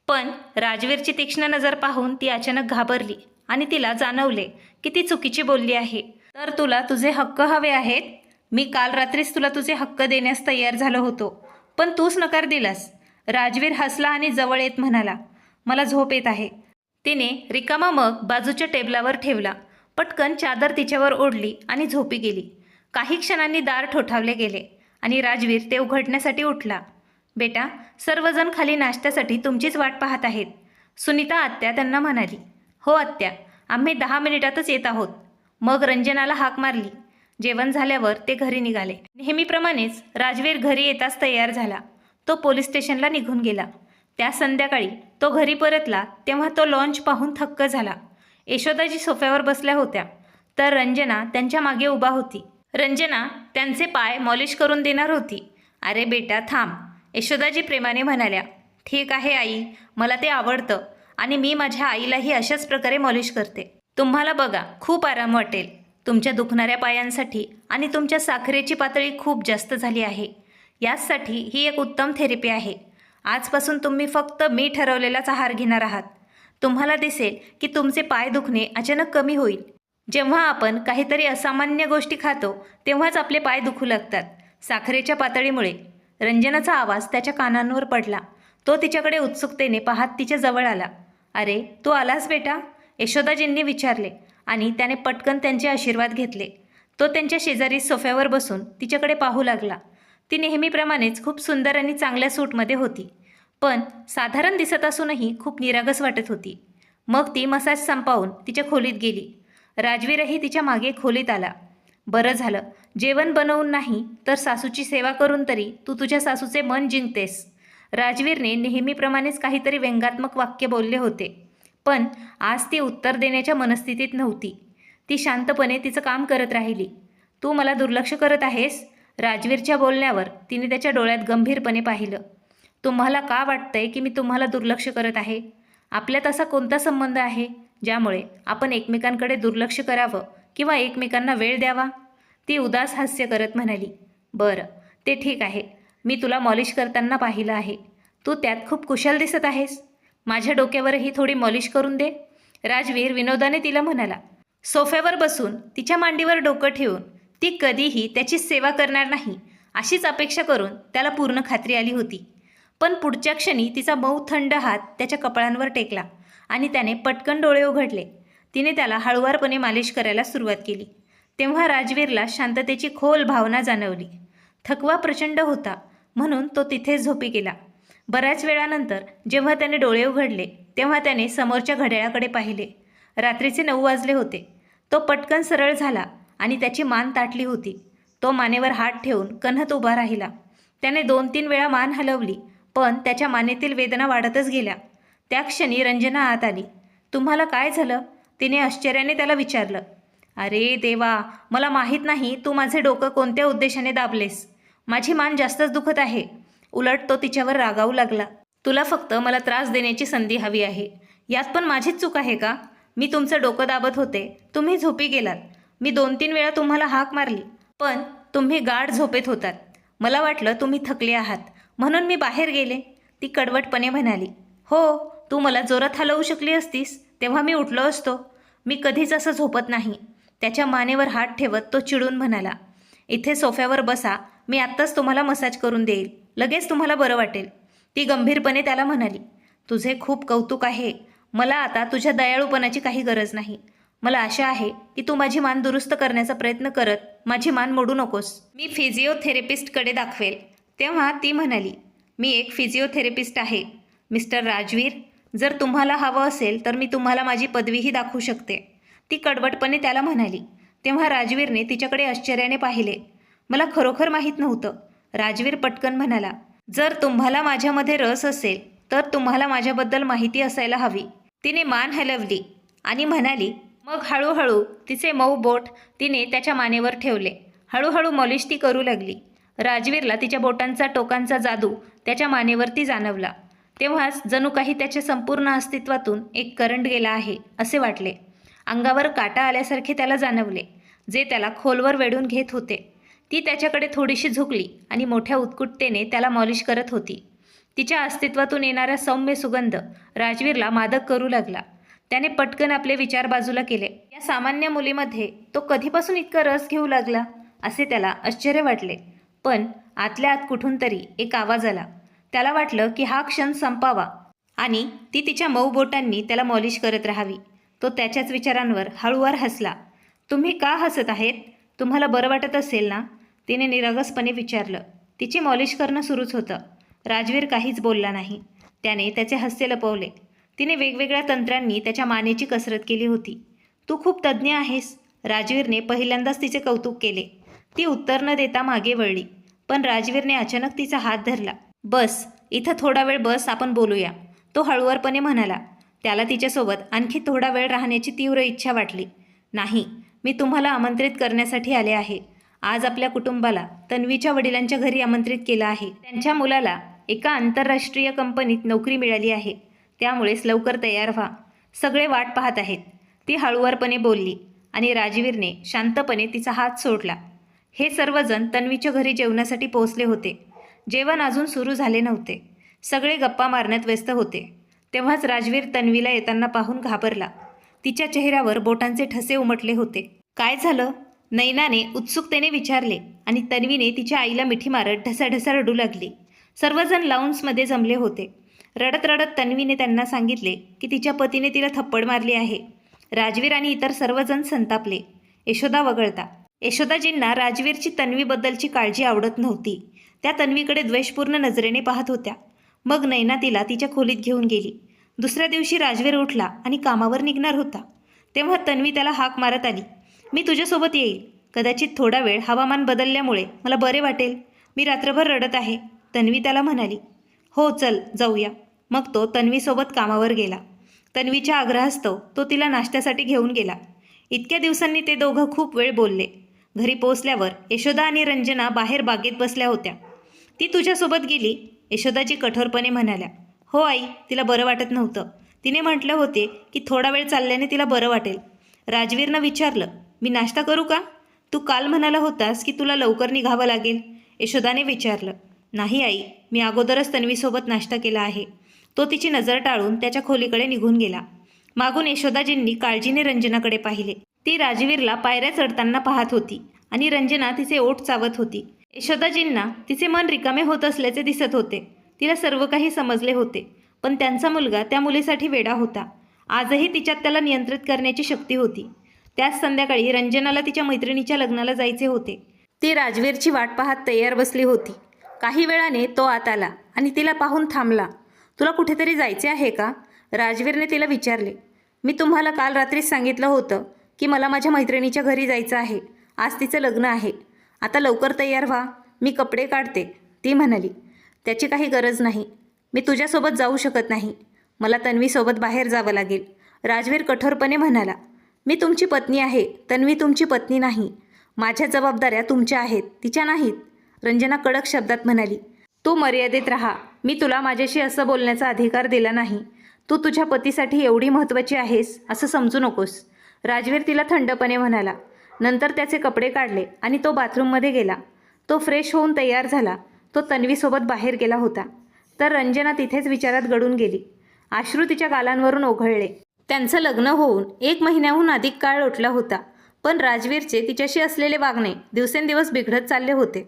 पण राजवीरची तीक्ष्ण नजर पाहून ती अचानक घाबरली आणि तिला जाणवले की ती चुकीची बोलली आहे. तर तुला तुझे हक्क हवे आहेत? मी काल रात्रीच तुला तुझे हक्क देण्यास तयार झालो होतो, पण तूच नकार दिलास. राजवीर हसला आणि जवळ येत म्हणाला. मला झोप येत आहे. तिने रिकामा मग बाजूच्या टेबलावर ठेवला. पटकन चादर तिच्यावर ओढली आणि झोपी गेली. काही क्षणांनी दार ठोठावले गेले आणि राजवीर ते उघडण्यासाठी उठला. बेटा, सर्वजण खाली नाश्त्यासाठी तुमचीच वाट पाहत आहेत. सुनीता आत्या त्यांना म्हणाली. हो आत्या, आम्ही 10 मिनिटातच येत आहोत. मग रंजनाला हाक मारली. जेवण झाल्यावर ते घरी निघाले. नेहमीप्रमाणेच राजवीर घरी येताच तयार झाला. तो पोलीस स्टेशनला निघून गेला. त्या संध्याकाळी तो घरी परतला तेव्हा तो लॉन्च पाहून थक्क झाला. यशोदाजी सोफ्यावर बसल्या होत्या, तर रंजना त्यांच्या मागे उभा होती. रंजना त्यांचे पाय मॉलिश करून देणार होती. अरे बेटा थांब, यशोदाजी प्रेमाने म्हणाल्या. ठीक आहे आई, मला ते आवडतं आणि मी माझ्या आईलाही अशाच प्रकारे मॉलिश करते. तुम्हाला बघा, खूप आराम वाटेल. तुमच्या दुखणाऱ्या पायांसाठी आणि तुमच्या साखरेची पातळी खूप जास्त झाली आहे. याचसाठी ही एक उत्तम थेरपी आहे. आजपासून तुम्ही फक्त मी ठरवलेलाच आहार घेणार आहात. तुम्हाला दिसेल की तुमचे पाय दुखणे अचानक कमी होईल. जेव्हा आपण काहीतरी असामान्य गोष्टी खातो तेव्हाच आपले पाय दुखू लागतात, साखरेच्या पातळीमुळे. रंजनाचा आवाज त्याच्या कानांवर पडला. तो तिच्याकडे उत्सुकतेने पाहत तिच्या जवळ आला. अरे, तू आलास बेटा? यशोदाजींनी विचारले आणि त्याने पटकन त्यांचे आशीर्वाद घेतले. तो त्यांच्या शेजारी सोफ्यावर बसून तिच्याकडे पाहू लागला. ती नेहमीप्रमाणेच खूप सुंदर आणि चांगल्या सूटमध्ये होती, पण साधारण दिसत असूनही खूप निरागस वाटत होती. मग ती मसाज संपवून तिच्या खोलीत गेली. राजवीरही तिच्या मागे खोलीत आला. बरं झालं, जेवण बनवून नाही तर सासूची सेवा करून तरी तू तुझ्या सासूचे मन जिंकतेस. राजवीरने नेहमीप्रमाणेच काहीतरी व्यंगात्मक वाक्य बोलले होते, पण आज ती उत्तर देण्याच्या मनस्थितीत नव्हती. ती शांतपणे तिचं काम करत राहिली. तू मला दुर्लक्ष करत आहेस? राजवीरच्या बोलण्यावर तिने त्याच्या डोळ्यात गंभीरपणे पाहिलं. तुम्हाला का वाटतंय की मी तुम्हाला दुर्लक्ष करत आहे? आपल्यात असा कोणता संबंध आहे ज्यामुळे आपण एकमेकांकडे दुर्लक्ष करावं किंवा एकमेकांना वेळ द्यावा? ती उदास हास्य करत म्हणाली. बरं, ते ठीक आहे. मी तुला मॉलिश करताना पाहिलं आहे. तू त्यात खूप कुशल दिसत आहेस. माझ्या डोक्यावरही थोडी मॉलिश करून दे. राजवीर विनोदाने तिला म्हणाला. सोफ्यावर बसून तिच्या मांडीवर डोकं ठेवून ती कधीही त्याची सेवा करणार नाही अशीच अपेक्षा करून त्याला पूर्ण खात्री आली होती. पण पुढच्या क्षणी तिचा मऊ थंड हात त्याच्या कपाळांवर टेकला आणि त्याने पटकन डोळे उघडले. तिने त्याला हळुवारपणे मालिश करायला सुरुवात केली. तेव्हा राजवीरला शांततेची खोल भावना जाणवली. थकवा प्रचंड होता म्हणून तो तिथेच झोपी गेला. बऱ्याच वेळानंतर जेव्हा त्याने डोळे उघडले तेव्हा त्याने समोरच्या घड्याळाकडे पाहिले. रात्रीचे 9 वाजले होते. तो पटकन सरळ झाला आणि त्याची मान ताटली होती. तो मानेवर हात ठेवून कण्हत उभा राहिला. त्याने 2-3 वेळा मान हलवली, पण त्याच्या मानेतील वेदना वाढतच गेल्या. त्या क्षणी रंजना आत आली. तुम्हाला काय झालं? तिने आश्चर्याने त्याला विचारलं. अरे देवा, मला माहीत नाही तू माझे डोकं कोणत्या उद्देशाने दाबलेस. माझी मान जास्तच दुखत आहे. उलट तो तिच्यावर रागावू लागला. तुला फक्त मला त्रास देण्याची संधी हवी आहे. यात पण माझीच चूक आहे का? मी तुमचं डोकं दाबत होते, तुम्ही झोपी गेलात. मी 2-3 वेळा तुम्हाला हाक मारली, पण तुम्ही गाढ झोपेत होतात. मला वाटलं तुम्ही थकले आहात म्हणून मी बाहेर गेले. ती कडवटपणे म्हणाली. हो, तू मला जोरात हलवू शकली असतीस तेव्हा मी उठलो असतो. मी कधीच असं झोपत नाही. त्याच्या मानेवर हात ठेवत तो चिडून म्हणाला. इथे सोफ्यावर बसा, मी आत्ताच तुम्हाला मसाज करून देईल. लगेच तुम्हाला बरं वाटेल. ती गंभीरपणे त्याला म्हणाली. तुझे खूप कौतुक आहे. मला आता तुझ्या दयाळूपणाची काही गरज नाही. मला आशा आहे की तू माझी मान दुरुस्त करण्याचा प्रयत्न करत माझी मान मोडू नकोस. मी फिजिओथेरपिस्टकडे दाखवेल. तेव्हा ती म्हणाली. मी एक फिजिओथेरपिस्ट आहे मिस्टर राजवीर. जर तुम्हाला हवं असेल तर मी तुम्हाला माझी पदवीही दाखवू शकते. ती कडवटपणे त्याला म्हणाली. तेव्हा राजवीरने तिच्याकडे आश्चर्याने पाहिले. मला खरोखर माहीत नव्हतं. राजवीर पटकन म्हणाला. जर तुम्हाला माझ्यामध्ये रस असेल तर तुम्हाला माझ्याबद्दल माहिती असायला हवी. तिने मान हलवली आणि म्हणाली. मग हळूहळू तिचे मऊ बोट तिने त्याच्या मानेवर ठेवले. हळूहळू मॉलिश ती करू लागली. राजवीरला तिच्या बोटांचा टोकांचा जादू त्याच्या मानेवरती जाणवला. तेव्हाच जणू काही त्याच्या संपूर्ण अस्तित्वातून एक करंट गेला आहे असे वाटले. अंगावर काटा आल्यासारखे त्याला जाणवले, जे त्याला खोलवर वेढून घेत होते. ती त्याच्याकडे थोडीशी झुकली आणि मोठ्या उत्कटतेने त्याला मॉलिश करत होती. तिच्या अस्तित्वातून येणारा सौम्य सुगंध राजवीरला मादक करू लागला. त्याने पटकन आपले विचार बाजूला केले. या सामान्य मुलीमध्ये तो कधीपासून इतका रस घेऊ लागला असे त्याला आश्चर्य वाटले. पण आतल्या आत कुठून तरी एक आवाज आला. त्याला वाटलं की हा क्षण संपावा आणि ती तिच्या मऊ बोटांनी त्याला मॉलिश करत राहावी. तो त्याच्याच विचारांवर हळूवार हसला. तुम्ही का हसत आहेत? तुम्हाला बरं वाटत असेल ना? तिने निरागसपणे विचारलं. तिची मॉलिश करणं सुरूच होतं. राजवीर काहीच बोलला नाही. त्याने त्याचे हास्य लपवले. तिने वेगवेगळ्या तंत्रांनी त्याच्या मानेची कसरत केली होती. तू खूप तज्ज्ञ आहेस. राजवीरने पहिल्यांदाच तिचे कौतुक केले. ती उत्तर न देता मागे वळली, पण राजवीरने अचानक तिचा हात धरला. बस, इथं थोडा वेळ बस, आपण बोलूया, तो हळुवारपणे म्हणाला. त्याला तिच्यासोबत आणखी थोडा वेळ राहण्याची तीव्र इच्छा वाटली. नाही, मी तुम्हाला आमंत्रित करण्यासाठी आले आहे. आज आपल्या कुटुंबाला तन्वीच्या वडिलांच्या घरी आमंत्रित केलं आहे. त्यांच्या मुलाला एका आंतरराष्ट्रीय कंपनीत नोकरी मिळाली आहे. त्यामुळेच लवकर तयार व्हा. सगळे वाट पाहत आहेत. ती हळुवारपणे बोलली आणि राजवीरने शांतपणे तिचा हात सोडला. हे सर्वजण तन्वीच्या घरी जेवणासाठी पोहोचले होते. जेवण अजून सुरू झाले नव्हते. सगळे गप्पा मारण्यात व्यस्त होते. तेव्हाच राजवीर तन्वीला येताना पाहून घाबरला. तिच्या चेहऱ्यावर बोटांचे ठसे उमटले होते. काय झालं? नैनाने उत्सुकतेने विचारले आणि तन्वीने तिच्या आईला मिठी मारत ढसाढसा रडू लागली. सर्वजण लाऊंजमध्ये जमले होते. रडत रडत तन्वीने त्यांना सांगितले की तिच्या पतीने तिला थप्पड मारली आहे. राजवीर आणि इतर सर्वजण संतापले, यशोदा वगळता. यशोदाजींना राजवीरची तन्वीबद्दलची काळजी आवडत नव्हती. त्या तन्वीकडे द्वेषपूर्ण नजरेने पाहत होत्या. मग नैना तिला तिच्या खोलीत घेऊन गेली. दुसऱ्या दिवशी राजवीर उठला आणि कामावर निघणार होता. तेव्हा तन्वी त्याला हाक मारत आली. मी तुझ्यासोबत येईल. कदाचित थोडा वेळ हवामान बदलल्यामुळे मला बरे वाटेल. मी रात्रभर रडत आहे. तन्वी त्याला म्हणाली. हो चल जाऊया. मग तो तन्वीसोबत कामावर गेला. तन्वीच्या आग्रहास्तव तो तिला नाश्त्यासाठी घेऊन गेला. इतक्या दिवसांनी ते दोघं खूप वेळ बोलले. घरी पोहोचल्यावर यशोदा आणि रंजना बाहेर बागेत बसल्या होत्या. ती तुझ्यासोबत गेली? यशोदाजी कठोरपणे म्हणाल्या. हो आई, तिला बरं वाटत नव्हतं. तिने म्हटलं होते की थोडा वेळ चालल्याने तिला बरं वाटेल. राजवीरनं विचारलं, मी नाश्ता करू का? तू काल म्हणाला होतास की तुला लवकर निघावं लागेल. यशोदाने विचारलं. नाही आई, मी अगोदरच तन्वीसोबत नाश्ता केला आहे. तो तिची नजर टाळून त्याच्या खोलीकडे निघून गेला. मागून यशोदाजींनी काळजीने रंजनाकडे पाहिले. ती राजवीरला पायऱ्या चढताना पाहत होती आणि रंजना तिचे ओठ चावत होती. यशोदाजींना तिचे मन रिकामे होत असल्याचे दिसत होते. तिला सर्व काही समजले होते, पण त्यांचा मुलगा त्या मुलीसाठी वेडा होता. आजही तिच्यात त्याला नियंत्रित करण्याची शक्ती होती. त्याच संध्याकाळी रंजनाला तिच्या मैत्रिणीच्या लग्नाला जायचे होते. ती राजवीरची वाट पाहत तयार बसली होती. काही वेळाने तो आत आला आणि तिला पाहून थांबला. तुला कुठेतरी जायचे आहे का? राजवीरने तिला विचारले. मी तुम्हाला काल रात्रीच सांगितलं होतं की मला माझ्या मैत्रिणीच्या घरी जायचं आहे. आज तिचं लग्न आहे. आता लवकर तयार व्हा. मी कपडे काढते. ती म्हणाली. त्याची काही गरज नाही. मी तुझ्यासोबत जाऊ शकत नाही. मला तन्वीसोबत बाहेर जावं लागेल. राजवीर कठोरपणे म्हणाला. मी तुमची पत्नी आहे. तन्वी तुमची पत्नी नाही. माझ्या जबाबदाऱ्या तुमच्या आहेत, तिच्या नाहीत. रंजना कडक शब्दात म्हणाली. तू मर्यादेत राहा. मी तुला माझ्याशी असं बोलण्याचा अधिकार दिला नाही. तू तुझ्या पतीसाठी एवढी महत्त्वाची आहेस असं समजू नकोस. राजवीर तिला थंडपणे म्हणाला. नंतर त्याचे कपडे काढले आणि तो बाथरूममध्ये गेला. तो फ्रेश होऊन तयार झाला. तो तन्वीसोबत बाहेर गेला होता. तर रंजना तिथेच विचारात गळून गेली. अश्रू तिच्या गालांवरून ओघळले. त्यांचं लग्न होऊन 1 महिन्याहून अधिक काळ लोटला होता, पण राजवीरचे तिच्याशी असलेले वागणे दिवसेंदिवस बिघडत चालले होते.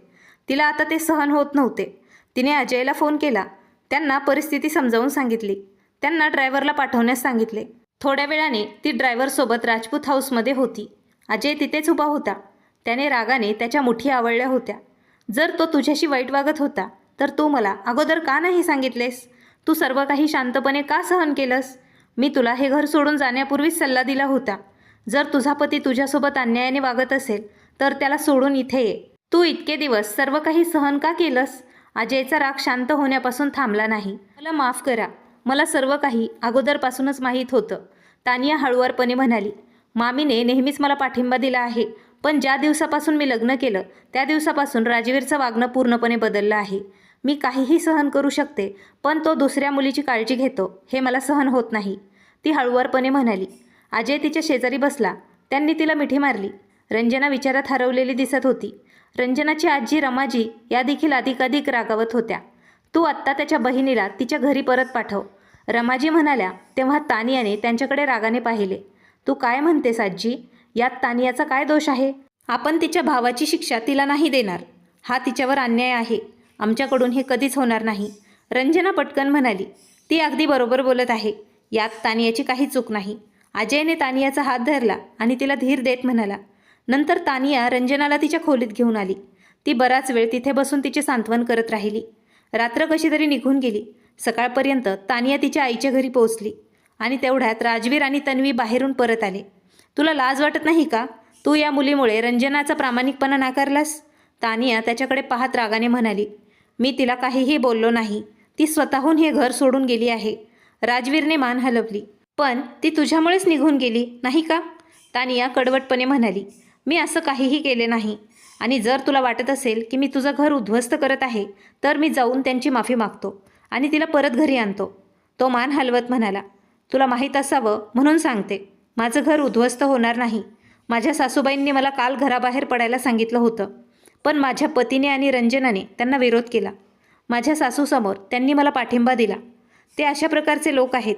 तिला आता ते सहन होत नव्हते. तिने अजयला फोन केला. त्यांना परिस्थिती समजावून सांगितली. त्यांना ड्रायव्हरला पाठवण्यास सांगितले. थोड्या वेळाने ती ड्रायव्हरसोबत राजपूत हाऊसमध्ये होती. अजय तिथेच उभा होता. त्याने रागाने त्याच्या मुठी आवळल्या होत्या. जर तो तुझ्याशी वाईट वागत होता तर तू मला अगोदर का नाही सांगितलेस? तू सर्व काही शांतपणे का सहन केलंस? मी तुला हे घर सोडून जाण्यापूर्वीच सल्ला दिला होता. जर तुझा पती तुझ्यासोबत अन्यायाने वागत असेल तर त्याला सोडून इथे ये. तू इतके दिवस सर्व काही सहन का केलंस? अजयचा राग शांत होण्यापासून थांबला नाही. मला माफ करा. मला सर्व काही अगोदरपासूनच माहीत होतं. तानिया हळुवारपणे म्हणाली. मामीने नेहमीच मला पाठिंबा दिला आहे, पण ज्या दिवसापासून मी लग्न केलं त्या दिवसापासून राजवीरचं वागणं पूर्णपणे बदललं आहे. मी काहीही सहन करू शकते, पण तो दुसऱ्या मुलीची काळजी घेतो हे मला सहन होत नाही. ती हळुवारपणे म्हणाली. अजय तिच्या शेजारी बसला. त्यांनी तिला मिठी मारली. रंजना विचारात हरवलेली दिसत होती. रंजनाची आजी रमाजी या देखील अधिकाधिक रागावत होत्या. तू आत्ता त्याच्या बहिणीला तिच्या घरी परत पाठव, रमाजी म्हणाल्या. तेव्हा तानियाने त्यांच्याकडे रागाने पाहिले. तू काय म्हणतेस आजी? यात तानियाचा काय दोष आहे? आपण तिच्या भावाची शिक्षा तिला नाही देणार. हा तिच्यावर अन्याय आहे. आमच्याकडून हे कधीच होणार नाही. रंजना पटकन म्हणाली. ती अगदी बरोबर बोलत आहे. यात तानियाची काही चूक नाही. अजयने तानियाचा हात धरला आणि तिला धीर देत म्हणाला. नंतर तानिया रंजनाला तिच्या खोलीत घेऊन आली. ती बराच वेळ तिथे बसून तिचे सांत्वन करत राहिली. रात्र कशी तरी निघून गेली. सकाळपर्यंत तानिया तिच्या आईच्या घरी पोहोचली आणि तेवढ्यात राजवीर आणि तन्वी बाहेरून परत आले. तुला लाज वाटत नाही का? तू या मुलीमुळे रंजनाचा प्रामाणिकपणा नाकारलास? तानिया त्याच्याकडे पाहत रागाने म्हणाली. मी तिला काहीही बोललो नाही. ती स्वतःहून हे घर सोडून गेली आहे. राजवीरने मान हलवली. पण ती तुझ्यामुळेच निघून गेली नाही का? तानिया कडवटपणे म्हणाली. मी असं काहीही केले नाही. आणि जर तुला वाटत असेल की मी तुझं घर उद्ध्वस्त करत आहे तर मी जाऊन त्यांची माफी मागतो आणि तिला परत घरी आणतो. तो मान हलवत म्हणाला. तुला माहीत असावं म्हणून सांगते. माझं घर उद्ध्वस्त होणार नाही. माझ्या सासूबाईंनी मला काल घराबाहेर पडायला सांगितलं होतं, पण माझ्या पतीने आणि रंजनाने त्यांना विरोध केला. माझ्या सासूसमोर त्यांनी मला पाठिंबा दिला. ते अशा प्रकारचे लोक आहेत.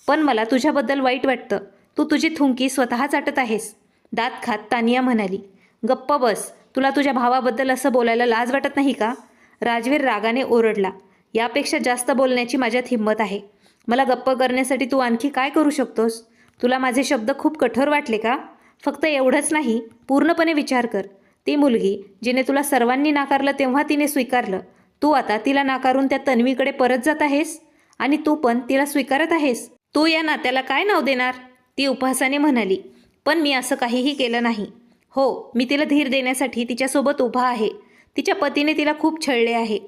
पण मला तुझ्याबद्दल वाईट वाटतं. तू तुझी थुंकी स्वतः चाटत आहेस. दात खात तानिया म्हणाली. गप्प बस. तुला तुझ्या भावाबद्दल असं बोलायला लाज वाटत नाही का? राजवीर रागाने ओरडला. यापेक्षा जास्त बोलण्याची माझ्यात हिंमत आहे. मला गप्प करण्यासाठी तू आणखी काय करू शकतोस? तुला माझे शब्द खूप कठोर वाटले का? फक्त एवढंच नाही, पूर्णपणे विचार कर. ती मुलगी जिने तुला सर्वांनी नाकारलं तेव्हा तिने स्वीकारलं. तू आता तिला नाकारून त्या तन्वीकडे परत जात आहेस आणि तू पण तिला स्वीकारत आहेस. तू या नात्याला काय नाव देणार? ती उपहासाने म्हणाली. पण मी असं काहीही केलं नाही. हो, मी तिला धीर देण्यासाठी तिच्यासोबत उभा आहे. तिच्या पतीने तिला खूप छळले आहे.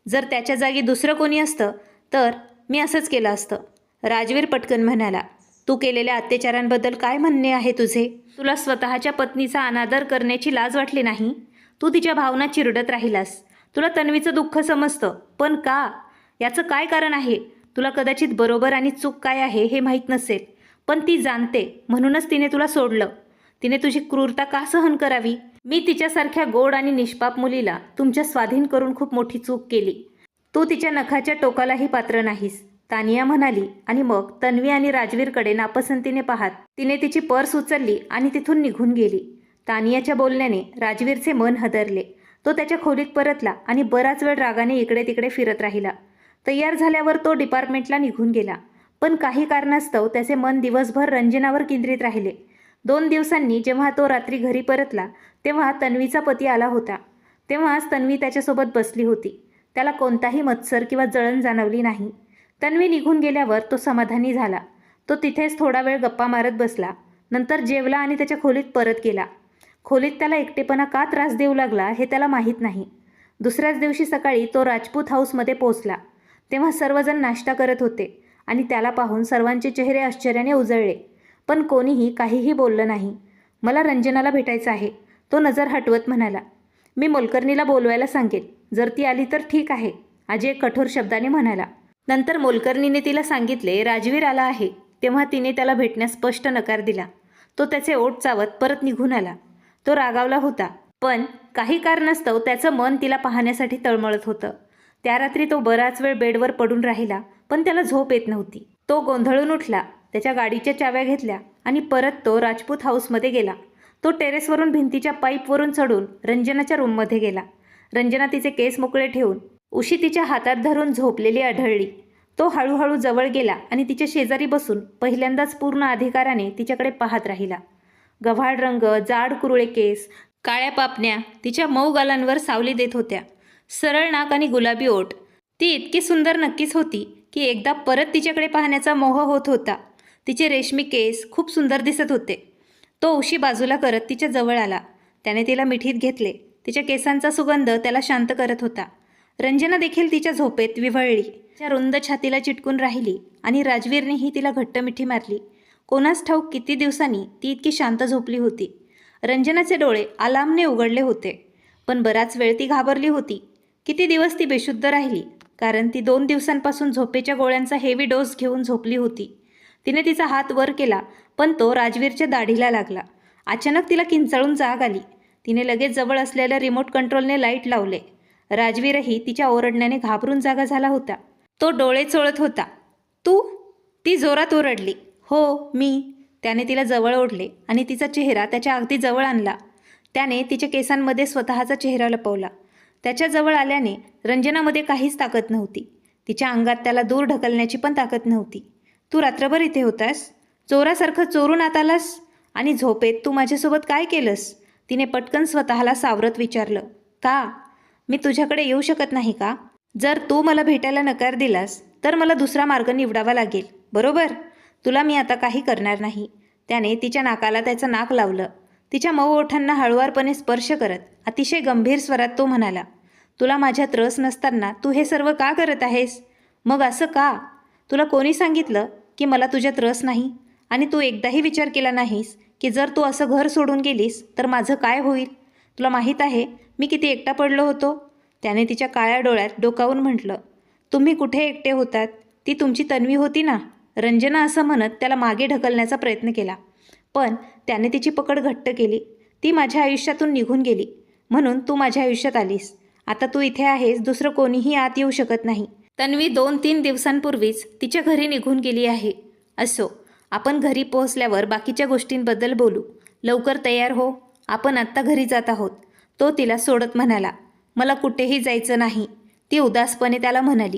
जर त्याच्या जागी दुसरं कोणी असतं तर मी असंच केलं असतं. राजवीर पटकन म्हणाला. तू केलेल्या अत्याचारांबद्दल काय म्हणणे आहे तुझे? तुला स्वतःच्या पत्नीचा अनादर करण्याची लाज वाटली नाही? तू तिच्या भावना चिरडत राहिलास. तुला तन्वीचं दुःख समजतं, पण का? याचं काय कारण आहे? तुला कदाचित बरोबर आणि चूक काय आहे हे माहीत नसेल, पण ती जाणते, म्हणूनच तिने तुला सोडलं. तिने तुझी क्रूरता का सहन करावी? मी तिच्यासारख्या गोड आणि निष्पाप मुलीला तुमच्या स्वाधीन करून खूप मोठी चूक केली. तू तिच्या नखाच्या टोकालाही पात्र नाहीस, तानिया म्हणाली. आणि मग तन्वी आणि राजवीरकडे नापसंतीने पाहत तिने तिची पर्स उचलली आणि तिथून निघून गेली. तानियाच्या बोलण्याने राजवीरचे मन हदरले. तो त्याच्या खोलीत परतला आणि बराच वेळ रागाने इकडे तिकडे फिरत राहिला. तयार झाल्यावर तो डिपार्टमेंटला निघून गेला, पण काही कारणास्तव त्याचे मन दिवसभर रंजनावर केंद्रित राहिले. 2 दिवसांनी जेव्हा तो रात्री घरी परतला तेव्हा तन्वीचा पती आला होता. तेव्हाच तन्वी त्याच्यासोबत बसली होती. त्याला कोणताही मत्सर किंवा जळण जाणवली नाही. तन्वी निघून गेल्यावर तो समाधानी झाला. तो तिथेच थोडा वेळ गप्पा मारत बसला. नंतर जेवला आणि त्याच्या खोलीत परत गेला. खोलीत त्याला एकटेपणा का त्रास देऊ लागला हे त्याला माहीत नाही. दुसऱ्याच दिवशी सकाळी तो राजपूत हाऊसमध्ये पोहोचला. तेव्हा सर्वजण नाश्ता करत होते आणि त्याला पाहून सर्वांचे चेहरे आश्चर्याने उजळले. पण कोणीही काहीही बोललं नाही. मला रंजनाला भेटायचं आहे, तो नजर हटवत म्हणाला. मी मोलकर्णीला बोलवायला सांगेन. जर ती आली तर ठीक आहे, अजय कठोर शब्दाने म्हणाला. नंतर मोलकर्णीने तिला सांगितले राजवीर आला आहे. तेव्हा तिने त्याला भेटण्यास स्पष्ट नकार दिला. तो त्याचे ओठ चावत परत निघून आला. तो रागावला होता, पण काही कारणास्तव त्याचं मन तिला पाहण्यासाठी तळमळत होतं. त्या रात्री तो बराच वेळ बेडवर पडून राहिला, पण त्याला झोप येत नव्हती. तो गोंधळून उठला, त्याच्या गाडीच्या चाव्या घेतल्या आणि परत तो राजपूत हाऊसमध्ये गेला. तो टेरेसवरून भिंतीच्या पाईपवरून चढून रंजनाच्या रूममध्ये गेला. रंजना तिचे केस मोकळे ठेवून उशी तिच्या हातात धरून झोपलेली आढळली. तो हळूहळू जवळ गेला आणि तिच्या शेजारी बसून पहिल्यांदाच पूर्ण अधिकाराने तिच्याकडे पाहत राहिला. गव्हाळ रंग, जाड कुरळे केस, काळ्या पापण्या तिच्या मऊ गालांवर सावली देत होत्या. सरळ नाक आणि गुलाबी ओठ. ती इतकी सुंदर नक्कीच होती की एकदा परत तिच्याकडे पाहण्याचा मोह होत होता. तिचे रेशमी केस खूप सुंदर दिसत होते. तो उशी बाजूला करत तिच्या जवळ आला. त्याने तिला मिठीत घेतले. तिच्या केसांचा सुगंध त्याला शांत करत होता. रंजना देखील तिच्या झोपेत विव्हळली. तिच्या रुंद छातीला चिटकून राहिली आणि राजवीरनेही तिला घट्ट मिठी मारली. कोणास ठाऊक किती दिवसांनी ती इतकी शांत झोपली होती. रंजनाचे डोळे आलामने उघडले होते, पण बराच वेळ ती घाबरली होती. किती दिवस ती बेशुद्ध राहिली, कारण ती 2 दिवसांपासून झोपेच्या गोळ्यांचा हेवी डोस घेऊन झोपली होती. तिने तिचा हात वर केला, पण तो राजवीरच्या दाढीला लागला. अचानक तिला किंचाळून जाग आली. तिने लगेच जवळ असलेल्या रिमोट कंट्रोलने लाईट लावले. राजवीरही तिच्या ओरडण्याने घाबरून जागा झाला होता. तो डोळे चोळत होता. तू? ती जोरात ओरडली. हो, मी. त्याने तिला जवळ ओढले आणि तिचा चेहरा त्याच्या अगदी जवळ आणला. त्याने तिच्या केसांमध्ये स्वतःचा चेहरा लपवला. त्याच्या जवळ आल्याने रंजनामध्ये काहीच ताकद नव्हती. तिच्या अंगात त्याला दूर ढकलण्याची पण ताकद नव्हती. तू रात्रभर इथे होतास? चोरासारखं चोरून आत आलास? आणि झोपेत तू माझ्यासोबत काय केलंस? तिने पटकन स्वतःला सावरत विचारलं. का? मी तुझ्याकडे येऊ शकत नाही का? जर तू मला भेटायला नकार दिलास तर मला दुसरा मार्ग निवडावा लागेल, बरोबर? तुला मी आता काही करणार नाही. त्याने तिच्या नाकाला त्याचं नाक लावलं. तिच्या मऊ ओठांना हळुवारपणे स्पर्श करत अतिशय गंभीर स्वरात तो म्हणाला. तुला माझ्यात रस नसताना तू हे सर्व का करत आहेस? मग असं का? तुला कोणी सांगितलं की मला तुझ्यात रस नाही? आणि तू एकदाही विचार केला नाहीस की जर तू असं घर सोडून गेलीस तर माझं काय होईल? तुला माहीत आहे मी किती एकटा पडलो होतो? त्याने तिच्या काळ्या डोळ्यात डोकावून म्हटलं. तुम्ही कुठे एकटे होतात? ती तुमची तन्वी होती ना? रंजना असं म्हणत त्याला मागे ढकलण्याचा प्रयत्न केला, पण त्याने तिची पकड घट्ट केली. ती माझ्या आयुष्यातून निघून गेली, म्हणून तू माझ्या आयुष्यात आलीस. आता तू इथे आहेस, दुसरं कोणीही आत येऊ शकत नाही. तन्वी 2-3 दिवसांपूर्वीच तिच्या घरी निघून गेली आहे. असो, आपण घरी पोहोचल्यावर बाकीच्या गोष्टींबद्दल बोलू. लवकर तयार हो, आपण आत्ता घरी जात आहोत. तो तिला सोडत म्हणाला. मला कुठेही जायचं नाही, ती उदासपणे त्याला म्हणाली.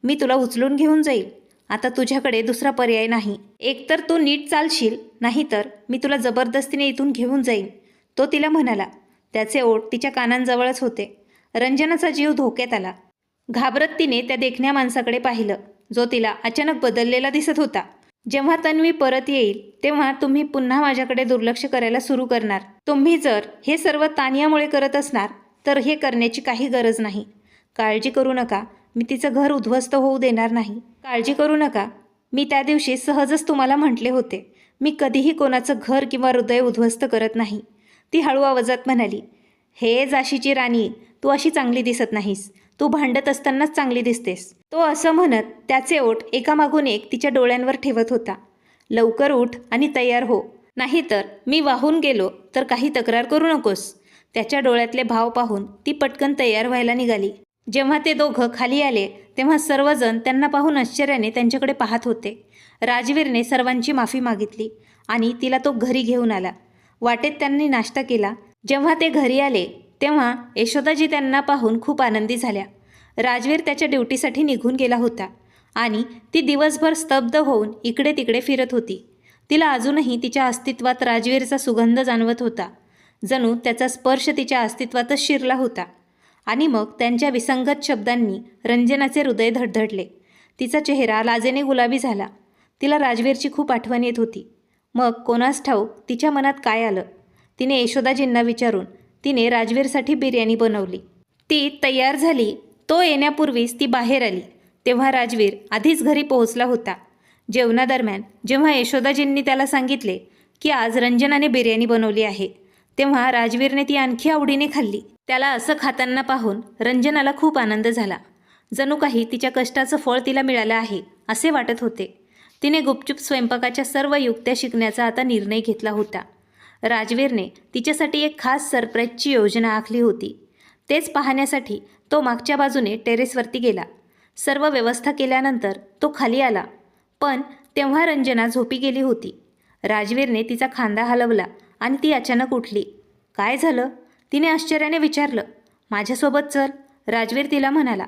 मी तुला उचलून घेऊन जाईल. आता तुझ्याकडे दुसरा पर्याय नाही. एकतर तू नीट चालशील, नाहीतर मी तुला जबरदस्तीने इथून घेऊन जाईन, तो तिला म्हणाला. त्याचे ओठ तिच्या कानांजवळच होते. रंजनाचा जीव धोक्यात आला. घाबरत तिने त्या देखण्या माणसाकडे पाहिलं, जो तिला अचानक बदललेला दिसत होता. जेव्हा तन्वी परत येईल तेव्हा तुम्ही पुन्हा माझ्याकडे दुर्लक्ष करायला सुरू करणार. तुम्ही जर हे सर्व तानियामुळे करत असणार तर हे करण्याची काही गरज नाही. काळजी करू नका, मी तिचं घर उद्ध्वस्त होऊ देणार नाही. काळजी करू नका, मी त्या दिवशी सहजच तुम्हाला म्हटले होते, मी कधीही कोणाचं घर किंवा हृदय उद्ध्वस्त करत नाही. ती हळू आवाजात म्हणाली. हे झाशीची राणी, तू अशी चांगली दिसत नाहीस. तू भांडत असतानाच चांगली दिसतेस. तो असं म्हणत त्याचे ओठ एकामागून एक तिच्या डोळ्यांवर ठेवत होता. लवकर उठ आणि तयार हो, नाहीतर मी वाहून गेलो तर काही तक्रार करू नकोस. त्याच्या डोळ्यातले भाव पाहून ती पटकन तयार व्हायला निघाली. जेव्हा ते दोघं खाली आले तेव्हा सर्वजण त्यांना पाहून आश्चर्याने त्यांच्याकडे पाहत होते. राजवीरने सर्वांची माफी मागितली आणि तिला तो घरी घेऊन आला. वाटेत त्यांनी नाश्ता केला. जेव्हा ते घरी आले तेव्हा यशोदाजी त्यांना पाहून खूप आनंदी झाल्या. राजवीर त्याच्या ड्युटीसाठी निघून गेला होता आणि ती दिवसभर स्तब्ध होऊन इकडे तिकडे फिरत होती. तिला अजूनही तिच्या अस्तित्वात राजवीरचा सुगंध जाणवत होता. जणू त्याचा स्पर्श तिच्या अस्तित्वातच शिरला होता. आणि मग त्यांच्या विसंगत शब्दांनी रंजनाचे हृदय धडधडले. तिचा चेहरा लाजेने गुलाबी झाला. तिला राजवीरची खूप आठवण येत होती. मग कोणास ठाऊक तिच्या मनात काय आलं. तिने यशोदाजींना विचारून तिने राजवीरसाठी बिर्याणी बनवली. ती तयार झाली. तो येण्यापूर्वीच ती बाहेर आली तेव्हा राजवीर आधीच घरी पोहोचला होता. जेवणादरम्यान जेव्हा यशोदाजींनी त्याला सांगितले की आज रंजनाने बिर्याणी बनवली आहे, तेव्हा राजवीरने ती आणखी आवडीने खाल्ली. त्याला असं खाताना पाहून रंजनाला खूप आनंद झाला. जणू काही तिच्या कष्टाचं फळ तिला मिळालं आहे असे वाटत होते. तिने गुपचूप स्वयंपाकाच्या सर्व युक्त्या शिकण्याचा आता निर्णय घेतला होता. राजवीरने तिच्यासाठी एक खास सरप्राईजची योजना आखली होती. तेच पाहण्यासाठी तो मागच्या बाजूने टेरेसवरती गेला. सर्व व्यवस्था केल्यानंतर तो खाली आला, पण तेव्हा रंजना झोपी गेली होती. राजवीरने तिचा खांदा हलवला आणि ती अचानक उठली. काय झालं, तिने आश्चर्याने विचारलं. माझ्यासोबत चल, राजवीर तिला म्हणाला.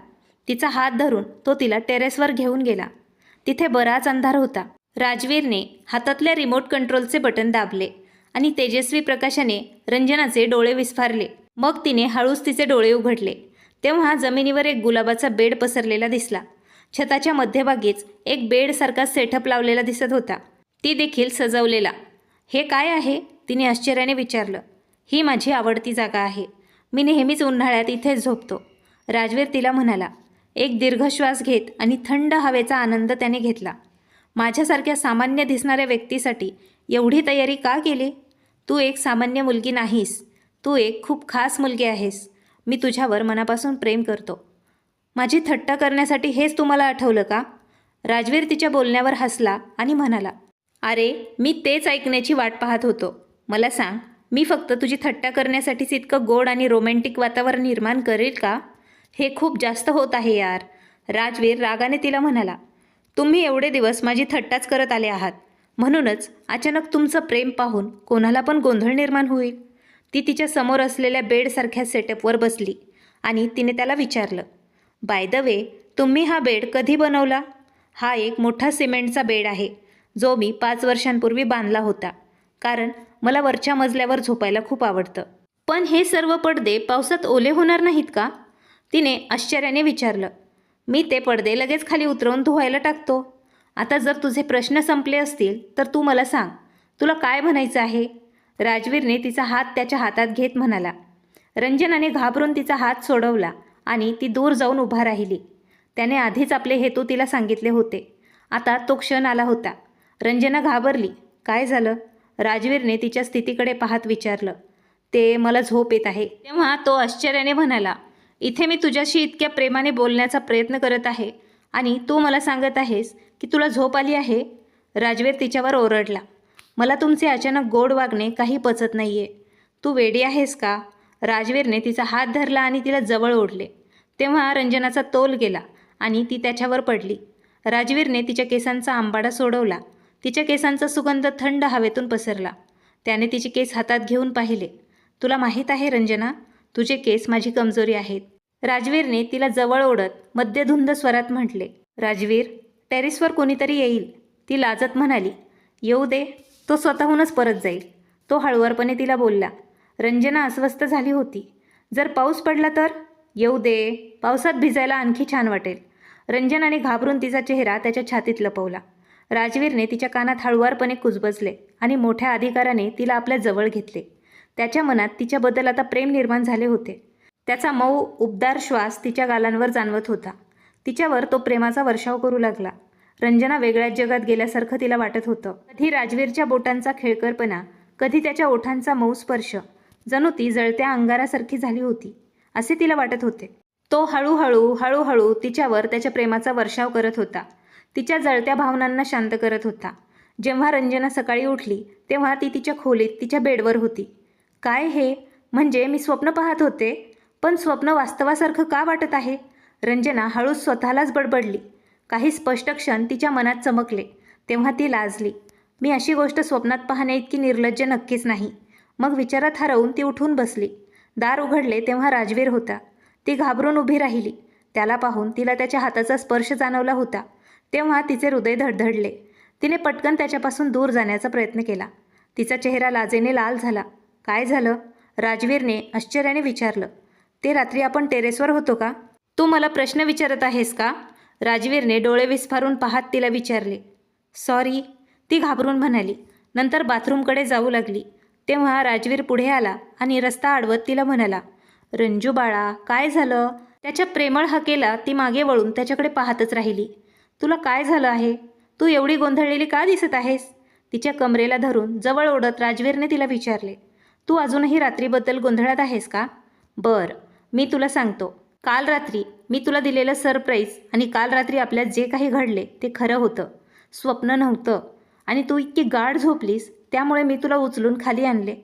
तिचा हात धरून तो तिला टेरेसवर घेऊन गेला. तिथे बराच अंधार होता. राजवीरने हातातल्या रिमोट कंट्रोलचे बटन दाबले आणि तेजस्वी प्रकाशाने रंजनाचे डोळे विस्फारले. मग तिने हळूच तिचे डोळे उघडले तेव्हा जमिनीवर एक गुलाबाचा बेड पसरलेला दिसला. छताच्या मध्यभागीच एक बेडसारखा सेटअप लावलेला दिसत होता, ती देखील सजवलेला. हे काय आहे, तिने आश्चर्याने विचारलं. ही माझी आवडती जागा आहे. मी नेहमीच उन्हाळ्यात इथेच झोपतो, राजवीर तिला म्हणाला. एक दीर्घ श्वास घेत आणि थंड हवेचा आनंद त्याने घेतला. माझ्यासारख्या सामान्य दिसणाऱ्या व्यक्तीसाठी एवढी तयारी का केली? तू एक सामान्य मुलगी नाहीस, तू एक खूप खास मुलगी आहेस. मी तुझ्यावर मनापासून प्रेम करतो. माझी थट्टा करण्यासाठी हेच तुम्हाला आठवलं का? राजवीर तिच्या बोलण्यावर हसला आणि म्हणाला. अरे, मी तेच ऐकण्याची वाट पाहत होतो. मला सांग, मी फक्त तुझी थट्टा करण्यासाठीच इतकं गोड आणि रोमॅन्टिक वातावरण निर्माण करेल का? हे खूप जास्त होत आहे यार, राजवीर रागाने तिला म्हणाला. तुम्ही एवढे दिवस माझी थट्टाच करत आले आहात, म्हणूनच अचानक तुमचं प्रेम पाहून कोणाला पण गोंधळ निर्माण होईल. ती तिच्या समोर असलेल्या बेडसारख्या सेटअपवर बसली आणि तिने त्याला विचारलं. बाय द वे, तुम्ही हा बेड कधी बनवला? हा एक मोठा सिमेंटचा बेड आहे, जो मी 5 वर्षांपूर्वी बांधला होता, कारण मला वरच्या मजल्यावर झोपायला खूप आवडतं. पण हे सर्व पडदे पावसात ओले होणार नाहीत का? तिने आश्चर्याने विचारलं. मी ते पडदे लगेच खाली उतरवून धुवायला टाकतो. आता जर तुझे प्रश्न संपले असतील तर तू मला सांग, तुला काय म्हणायचं आहे? राजवीरने तिचा हात त्याच्या हातात घेत म्हणाला. रंजनाने घाबरून तिचा हात सोडवला आणि ती दूर जाऊन उभा राहिली. त्याने आधीच आपले हेतू तिला सांगितले होते. आता तो क्षण आला होता. रंजना घाबरली. काय झालं? राजवीरने तिच्या स्थितीकडे पाहत विचारलं. ते मला झोप येत आहे. तेव्हा तो आश्चर्याने म्हणाला. इथे मी तुझ्याशी इतक्या प्रेमाने बोलण्याचा प्रयत्न करत आहे आणि तू मला सांगत आहेस की तुला झोप आली आहे? राजवीर तिच्यावर ओरडला. मला तुमचे अचानक गोड वागणे काही पचत नाहीये. तू वेडी आहेस का? राजवीरने तिचा हात धरला आणि तिला जवळ ओढले. तेव्हा रंजनाचा तोल गेला आणि ती त्याच्यावर पडली. राजवीरने तिच्या केसांचा आंबाडा सोडवला. तिच्या केसांचा सुगंध थंड हवेतून पसरला. त्याने तिचे केस हातात घेऊन पाहिले. तुला माहीत आहे रंजना, तुझे केस माझी कमजोरी आहेत. राजवीरने तिला जवळ ओढत मध्यधुंद स्वरात म्हटले. राजवीर, टेरेसवर कोणीतरी येईल, ती लाजत म्हणाली. येऊ दे, तो स्वतःहूनच परत जाईल. तो हळुवारपणे तिला बोलला. रंजना अस्वस्थ झाली होती. जर पाऊस पडला तर? येऊ दे, पावसात भिजायला आणखी छान वाटेल. रंजनाने घाबरून तिचा चेहरा त्याच्या छातीत लपवला. राजवीरने तिच्या कानात हळुवारपणे कुजबजले आणि मोठ्या अधिकाराने तिला आपल्या जवळ घेतले. त्याच्या मनात तिच्याबद्दल आता प्रेम निर्माण झाले होते. त्याचा मऊ उबदार श्वास तिच्या गालांवर जाणवत होता. तिच्यावर तो प्रेमाचा वर्षाव करू लागला. रंजना वेगळ्याच जगात गेल्यासारखं तिला वाटत होतं. कधी राजवीरच्या बोटांचा खेळकरपणा, कधी त्याच्या ओठांचा मऊ स्पर्श. जणू ती जळत्या अंगारासारखी झाली होती असे तिला वाटत होते. तो हळूहळू तिच्यावर त्याच्या प्रेमाचा वर्षाव करत होता. तिच्या जळत्या भावनांना शांत करत होता. जेव्हा रंजना सकाळी उठली तेव्हा ती तिच्या खोलीत तिच्या बेडवर होती. काय हे? म्हणजे मी स्वप्न पाहत होते, पण स्वप्न वास्तवासारखं का वाटत आहे? रंजना हळूच स्वतःलाच बडबडली. काही स्पष्ट क्षण तिच्या मनात चमकले. तेव्हा ती लाजली. मी अशी गोष्ट स्वप्नात पाहणे इतकी निर्लज्ज नक्कीच नाही. मग विचारात हरवून ती उठून बसली. दार उघडले तेव्हा राजवीर होता. ती घाबरून उभी राहिली. त्याला पाहून तिला त्याच्या हाताचा स्पर्श जाणवला होता. तेव्हा तिचे हृदय धडधडले. तिने पटकन त्याच्यापासून दूर जाण्याचा प्रयत्न केला. तिचा चेहरा लाजेने लाल झाला. काय झालं? राजवीरने आश्चर्याने विचारलं. ते रात्री आपण टेरेसवर होतो का? तू मला प्रश्न विचारत आहेस का? राजवीरने डोळे विस्फारून पाहत तिला विचारले. सॉरी, ती घाबरून म्हणाली. नंतर बाथरूमकडे जाऊ लागली. तेव्हा राजवीर पुढे आला आणि रस्ता अडवत तिला म्हणाला. रंजू बाळा, काय झालं? त्याच्या प्रेमळ हाकेला ती मागे वळून त्याच्याकडे पाहतच राहिली. तुला काय झालं आहे? तू एवढी गोंधळलेली का दिसत आहेस? तिच्या कमरेला धरून जवळ ओढत राजवीरने तिला विचारले. तू अजूनही रात्रीबद्दल गोंधळात आहेस का? बरं, मी तुला सांगतो. काल रात्री मी तुला दिलेलं सरप्राईज आणि काल रात्री आपल्यात जे काही घडले ते खरं होतं, स्वप्न नव्हतं. आणि तू इतकी गाढ झोपलीस त्यामुळे मी तुला उचलून खाली आणले.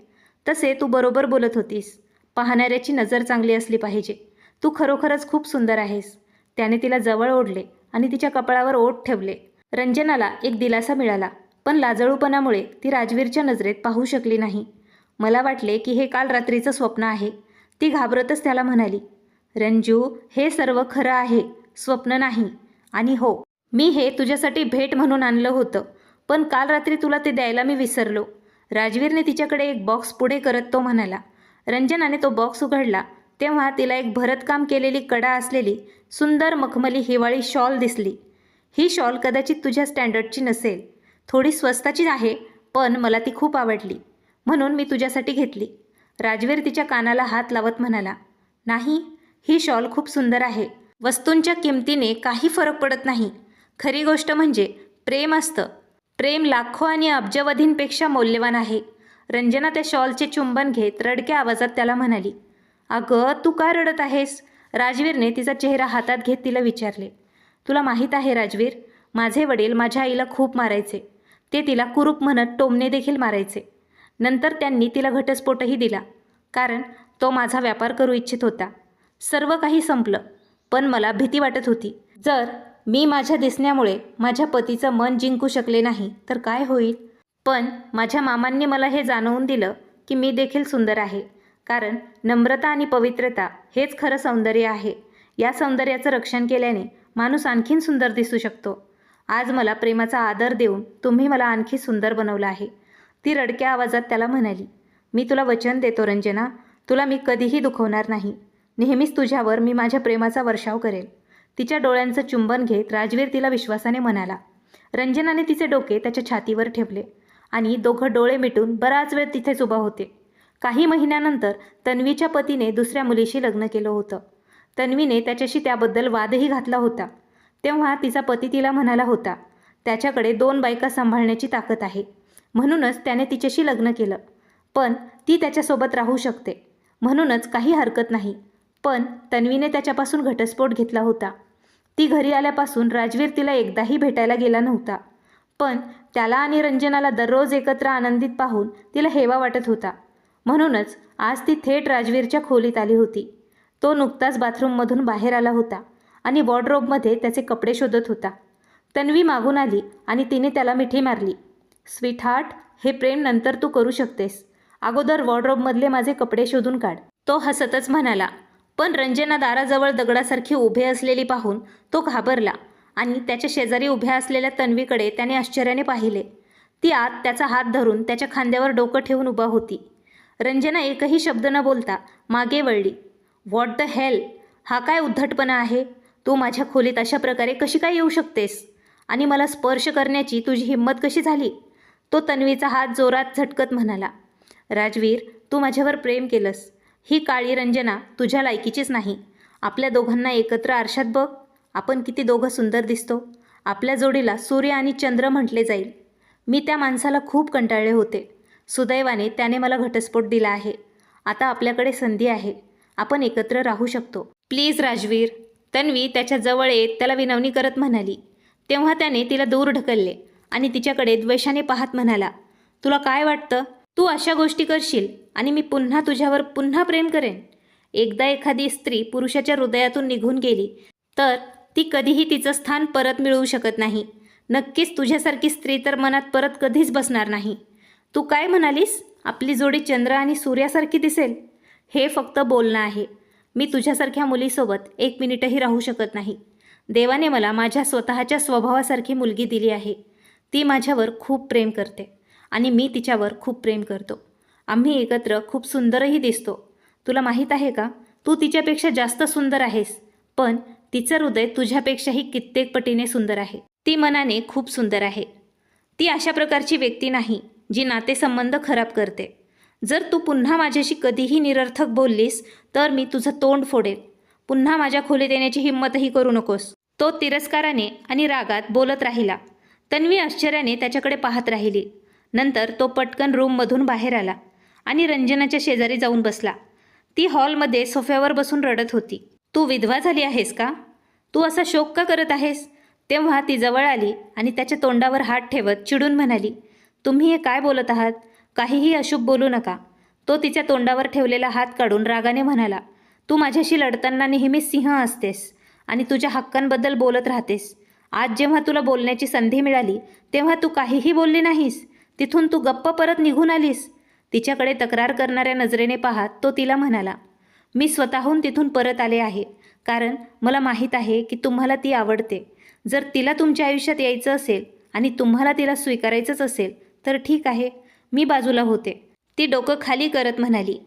तसे तू बरोबर बोलत होतीस. पाहणाऱ्याची नजर चांगली असली पाहिजे. तू खरोखरच खूप सुंदर आहेस. त्याने तिला जवळ ओढले आणि तिच्या कपाळावर ओठ ठेवले. रंजनाला एक दिलासा मिळाला, पण लाजळूपणामुळे ती राजवीरच्या नजरेत पाहू शकली नाही. मला वाटले की हे काल रात्रीचं स्वप्न आहे, ती घाबरतच त्याला म्हणाली. रंजू, हे सर्व खरं आहे, स्वप्न नाही. आणि हो, मी हे तुझ्यासाठी भेट म्हणून आणलं होतं, पण काल रात्री तुला ते द्यायला मी विसरलो. राजवीरने तिच्याकडे एक बॉक्स पुढे करत तो म्हणाला. रंजनाने तो बॉक्स उघडला तेव्हा तिला एक भरतकाम केलेली कडा असलेली सुंदर मखमली हिवाळी शॉल दिसली. ही शॉल कदाचित तुझ्या स्टँडर्डची नसेल, थोडी स्वस्ताची आहे, पण मला ती खूप आवडली म्हणून मी तुझ्यासाठी घेतली. राजवीर तिच्या कानाला हात लावत म्हणाला. नाही, ही शॉल खूप सुंदर आहे. वस्तूंच्या किमतीने काही फरक पडत नाही. खरी गोष्ट म्हणजे प्रेम असतं. प्रेम लाखो आणि अब्जवधींपेक्षा मौल्यवान आहे. रंजना त्या शॉलचे चुंबन घेत रडक्या आवाजात त्याला म्हणाली. अगं, तू का रडत आहेस? राजवीरने तिचा चेहरा हातात घेत तिला विचारले. तुला माहीत आहे राजवीर, माझे वडील माझ्या आईला खूप मारायचे. ते तिला कुरूप म्हणत टोमणे देखील मारायचे. नंतर त्यांनी तिला घटस्फोटही दिला, कारण तो माझा व्यापार करू इच्छित होता. सर्व काही संपलं, पण मला भीती वाटत होती. जर मी माझ्या दिसण्यामुळे माझ्या पतीचं मन जिंकू शकले नाही तर काय होईल? पण माझ्या मामांनी मला हे जाणवून दिलं की मी देखील सुंदर आहे, कारण नम्रता आणि पवित्रता हेच खरं सौंदर्य आहे. या सौंदर्याचं रक्षण केल्याने माणूस आणखीन सुंदर दिसू शकतो. आज मला प्रेमाचा आदर देऊन तुम्ही मला आणखी सुंदर बनवलं आहे, ती रडक्या आवाजात त्याला म्हणाली. मी तुला वचन देतो रंजना, तुला मी कधीही दुखवणार नाही. नेहमीच तुझ्यावर मी माझ्या प्रेमाचा वर्षाव करेल. तिच्या डोळ्यांचं चुंबन घेत राजवीर तिला विश्वासाने म्हणाला. रंजनाने तिचे डोके त्याच्या छातीवर ठेवले आणि दोघं डोळे मिटून बराच वेळ तिथेच उभा होते. काही महिन्यानंतर तन्वीच्या पतीने दुसऱ्या मुलीशी लग्न केलं होतं. तन्वीने त्याच्याशी त्याबद्दल वादही घातला होता. तेव्हा तिचा पती तिला म्हणाला होता, त्याच्याकडे 2 बायका सांभाळण्याची ताकद आहे, म्हणूनच त्याने तिच्याशी लग्न केलं. पण ती त्याच्यासोबत राहू शकते, म्हणूनच काही हरकत नाही. पण तन्वीने त्याच्यापासून घटस्फोट घेतला होता. ती घरी आल्यापासून राजवीर तिला एकदाही भेटायला गेला नव्हता. पण त्याला आणि रंजनाला दररोज एकत्र आनंदित पाहून तिला हेवा वाटत होता. म्हणूनच आज ती थेट राजवीरच्या खोलीत आली होती. तो नुकताच बाथरूममधून बाहेर आला होता आणि वॉर्डरोबमध्ये त्याचे कपडे शोधत होता. तन्वी मागून आली आणि तिने त्याला मिठी मारली. स्वीटहार्ट, हे प्रेम नंतर तू करू शकतेस. अगोदर वॉर्डरोबमधले माझे कपडे शोधून काढ. तो हसतच म्हणाला. पण रंजना दाराजवळ दगडासारखी उभे असलेली पाहून तो घाबरला आणि त्याच्या शेजारी उभ्या असलेल्या तन्वीकडे त्याने आश्चर्याने पाहिले. ती आत त्याचा हात धरून त्याच्या खांद्यावर डोकं ठेवून उभा होती. रंजना एकही शब्द न बोलता मागे वळली. व्हॉट द हेल, हा काय उद्धटपणा आहे? तू माझ्या खोलीत अशा प्रकारे कशी काय येऊ शकतेस? आणि मला स्पर्श करण्याची तुझी हिंमत कशी झाली? तो तन्वीचा हात जोरात झटकत म्हणाला. राजवीर, तू माझ्यावर प्रेम केलंस. ही काळी रंजना तुझ्या लायकीचीच नाही. आपल्या दोघांना एकत्र आरशात बघ. आपण किती दोघं सुंदर दिसतो. आपल्या जोडीला सूर्य आणि चंद्र म्हटले जाईल. मी त्या माणसाला खूप कंटाळले होते. सुदैवाने त्याने मला घटस्फोट दिला आहे. आता आपल्याकडे संधी आहे. आपण एकत्र राहू शकतो. प्लीज राजवीर, तन्वी त्याच्या जवळ येत त्याला विनवणी करत म्हणाली. तेव्हा त्याने तिला दूर ढकलले आणि तिच्याकडे द्वेषाने पाहत म्हणाला, तुला काय वाटतं? तू अशा गोष्टी करशील आणि मी पुन्हा तुझ्यावर पुन्हा प्रेम करेन? एकदा एखादी स्त्री पुरुषाच्या हृदयातून निघून गेली तर ती कधीही तिचं स्थान परत मिळवू शकत नाही. नक्कीच तुझ्यासारखी स्त्री तर मनात परत कधीच बसणार नाही. तू काय म्हणालीस? आपली जोडी चंद्र आणि सूर्यासारखी दिसेल? हे फक्त बोलणं आहे. मी तुझ्यासारख्या मुलीसोबत 1 मिनिटही राहू शकत नाही. देवाने मला माझ्या स्वतःच्या स्वभावासारखी मुलगी दिली आहे. ती माझ्यावर खूप प्रेम करते आणि मी तिच्यावर खूप प्रेम करतो. आम्ही एकत्र खूप सुंदरही दिसतो. तुला माहीत आहे का, तू तिच्यापेक्षा जास्त सुंदर आहेस, पण तिचं हृदय तुझ्यापेक्षाही कित्येक पटीने सुंदर आहे. ती मनाने खूप सुंदर आहे. ती अशा प्रकारची व्यक्ती नाही जी नातेसंबंध खराब करते. जर तू पुन्हा माझ्याशी कधीही निरर्थक बोललीस तर मी तुझं तोंड फोडेल. पुन्हा माझ्या खोलीत येण्याची हिंमतही करू नकोस. तो तिरस्काराने आणि रागात बोलत राहिला. तन्वी आश्चर्याने त्याच्याकडे पाहत राहिली. नंतर तो पटकन रूममधून बाहेर आला आणि रंजनाच्या शेजारी जाऊन बसला. ती हॉलमध्ये सोफ्यावर बसून रडत होती. तू विधवा झाली आहेस का? तू असा शोक का करत आहेस? तेव्हा ती जवळ आली आणि त्याच्या तोंडावर हात ठेवत चिडून म्हणाली, तुम्ही हे काय बोलत आहात? काहीही अशुभ बोलू नका. तो तिच्या तोंडावर ठेवलेला हात काढून रागाने म्हणाला, तू माझ्याशी लढताना नेहमीच सिंह असतेस आणि तुझ्या हक्कांबद्दल बोलत राहतेस. आज जेव्हा तुला बोलण्याची संधी मिळाली तेव्हा तू काहीही बोलली नाहीस. तिथून तू गप्प परत निघून आलीस. तिच्याकडे तक्रार करणाऱ्या नजरेने पाहत तो तिला म्हणाला, मी स्वतःहून तिथून परत आले आहे कारण मला माहीत आहे की तुम्हाला ती आवडते. जर तिला तुमच्या आयुष्यात यायचं असेल आणि तुम्हाला तिला स्वीकारायचंच असेल तर ठीक आहे, मी बाजूला होते. ती डोकं खाली करत म्हणाली,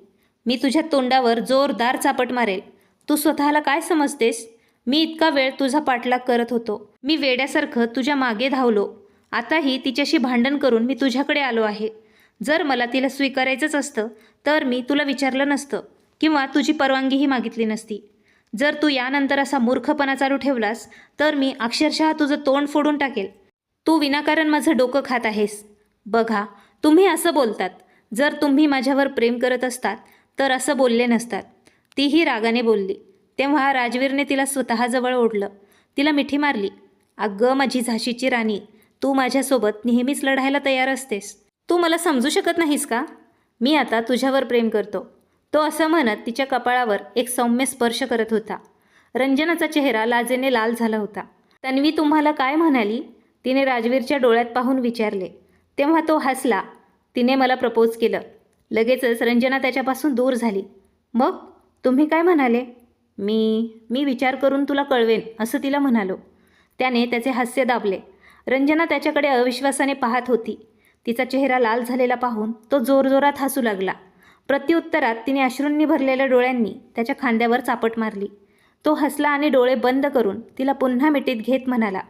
मी तुझ्या तोंडावर जोरदार चापट मारेल. तू स्वतःला काय समजतेस? मी इतका वेळ तुझा पाठलाग करत होतो. मी वेड्यासारखं तुझ्या मागे धावलो. आताही तिच्याशी भांडण करून मी तुझ्याकडे आलो आहे. जर मला तिला स्वीकारायचंच असतं तर मी तुला विचारलं नसतं किंवा तुझी परवानगीही मागितली नसती. जर तू यानंतर असा मूर्खपणा चालू ठेवलास तर मी अक्षरशः तुझं तोंड फोडून टाकेल. तू विनाकारण माझं डोकं खात आहेस. बघा, तुम्ही असं बोलतात. जर तुम्ही माझ्यावर प्रेम करत असतात तर असं बोलले नसतात. तीही रागाने बोलली. तेव्हा राजवीरने तिला स्वतःजवळ ओढलं. तिला मिठी मारली. अगं माझी झाशीची राणी, तू माझ्यासोबत नेहमीच लढायला तयार असतेस. तू मला समजू शकत नाहीस का? मी आता तुझ्यावर प्रेम करतो. तो असं म्हणत तिच्या कपाळावर एक सौम्य स्पर्श करत होता. रंजनाचा चेहरा लाजेने लाल झाला होता. तन्वी तुम्हाला काय म्हणाली? तिने राजवीरच्या डोळ्यात पाहून विचारले. तेव्हा तो हसला. तिने मला प्रपोज केलं. लगेचच रंजना त्याच्यापासून दूर झाली. मग तुम्ही काय म्हणाले? मी विचार करून तुला कळवेन असं तिला म्हणालो. त्याने त्याचे हास्य दाबले. रंजना त्याच्याकडे अविश्वासाने पाहत होती. तिचा चेहरा लाल झालेला पाहून तो जोरजोरात हसू लागला. प्रत्युत्तरात तिने अश्रूंनी भरलेल्या डोळ्यांनी त्याच्या खांद्यावर चापट मारली. तो हसला आणि डोळे बंद करून तिला पुन्हा मिठीत घेत म्हणाला,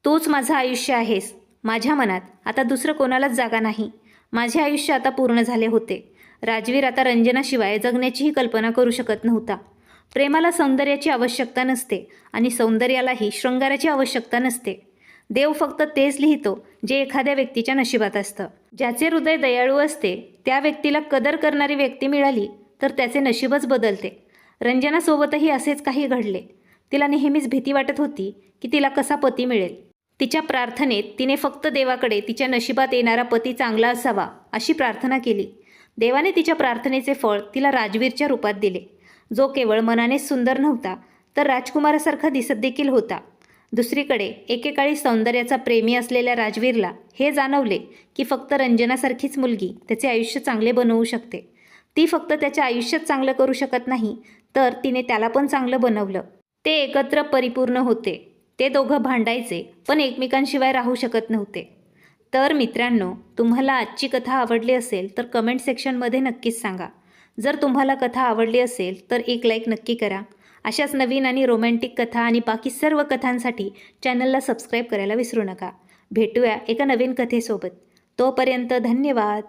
तूच माझं आयुष्य आहेस. माझ्या मनात आता दुसरं कोणालाच जागा नाही. माझे आयुष्य आता पूर्ण झाले होते. राजवीर आता रंजनाशिवाय जगण्याचीही कल्पना करू शकत नव्हता. प्रेमाला सौंदर्याची आवश्यकता नसते आणि सौंदर्यालाही शृंगाराची आवश्यकता नसते. देव फक्त तेच लिहितो जे एखाद्या व्यक्तीच्या नशिबात असतं. ज्याचे हृदय दयाळू असते त्या व्यक्तीला कदर करणारी व्यक्ती मिळाली तर त्याचे नशीबच बदलते. रंजनासोबतही असेच काही घडले. तिला नेहमीच भीती वाटत होती की तिला कसा पती मिळेल. तिच्या प्रार्थनेत तिने फक्त देवाकडे तिच्या नशिबात येणारा पती चांगला असावा अशी प्रार्थना केली. देवाने तिच्या प्रार्थनेचे फळ तिला राजवीरच्या रूपात दिले, जो केवळ मनानेच सुंदर नव्हता तर राजकुमारासारखा दिसत देखील होता. दुसरीकडे एकेकाळी सौंदर्याचा प्रेमी असलेल्या राजवीरला हे जाणवले की फक्त रंजनासारखीच मुलगी त्याचे आयुष्य चांगले बनवू शकते. ती फक्त त्याच्या आयुष्यात चांगलं करू शकत नाही तर तिने त्याला पण चांगलं बनवलं. ते एकत्र परिपूर्ण होते. ते दोघं भांडायचे पण एकमेकांशिवाय राहू शकत नव्हते. तर मित्रांनो, तुम्हाला आजची कथा आवडली असेल तर कमेंट सेक्शनमध्ये नक्कीच सांगा. जर तुम्हाला कथा आवडली असेल तर एक लाईक नक्की करा. अशाच नवीन आणि रोमॅन्टिक कथा आणि बाकी सर्व कथांसाठी चॅनलला सबस्क्राईब करायला विसरू नका. भेटूया एका नवीन कथेसोबत. तोपर्यंत धन्यवाद.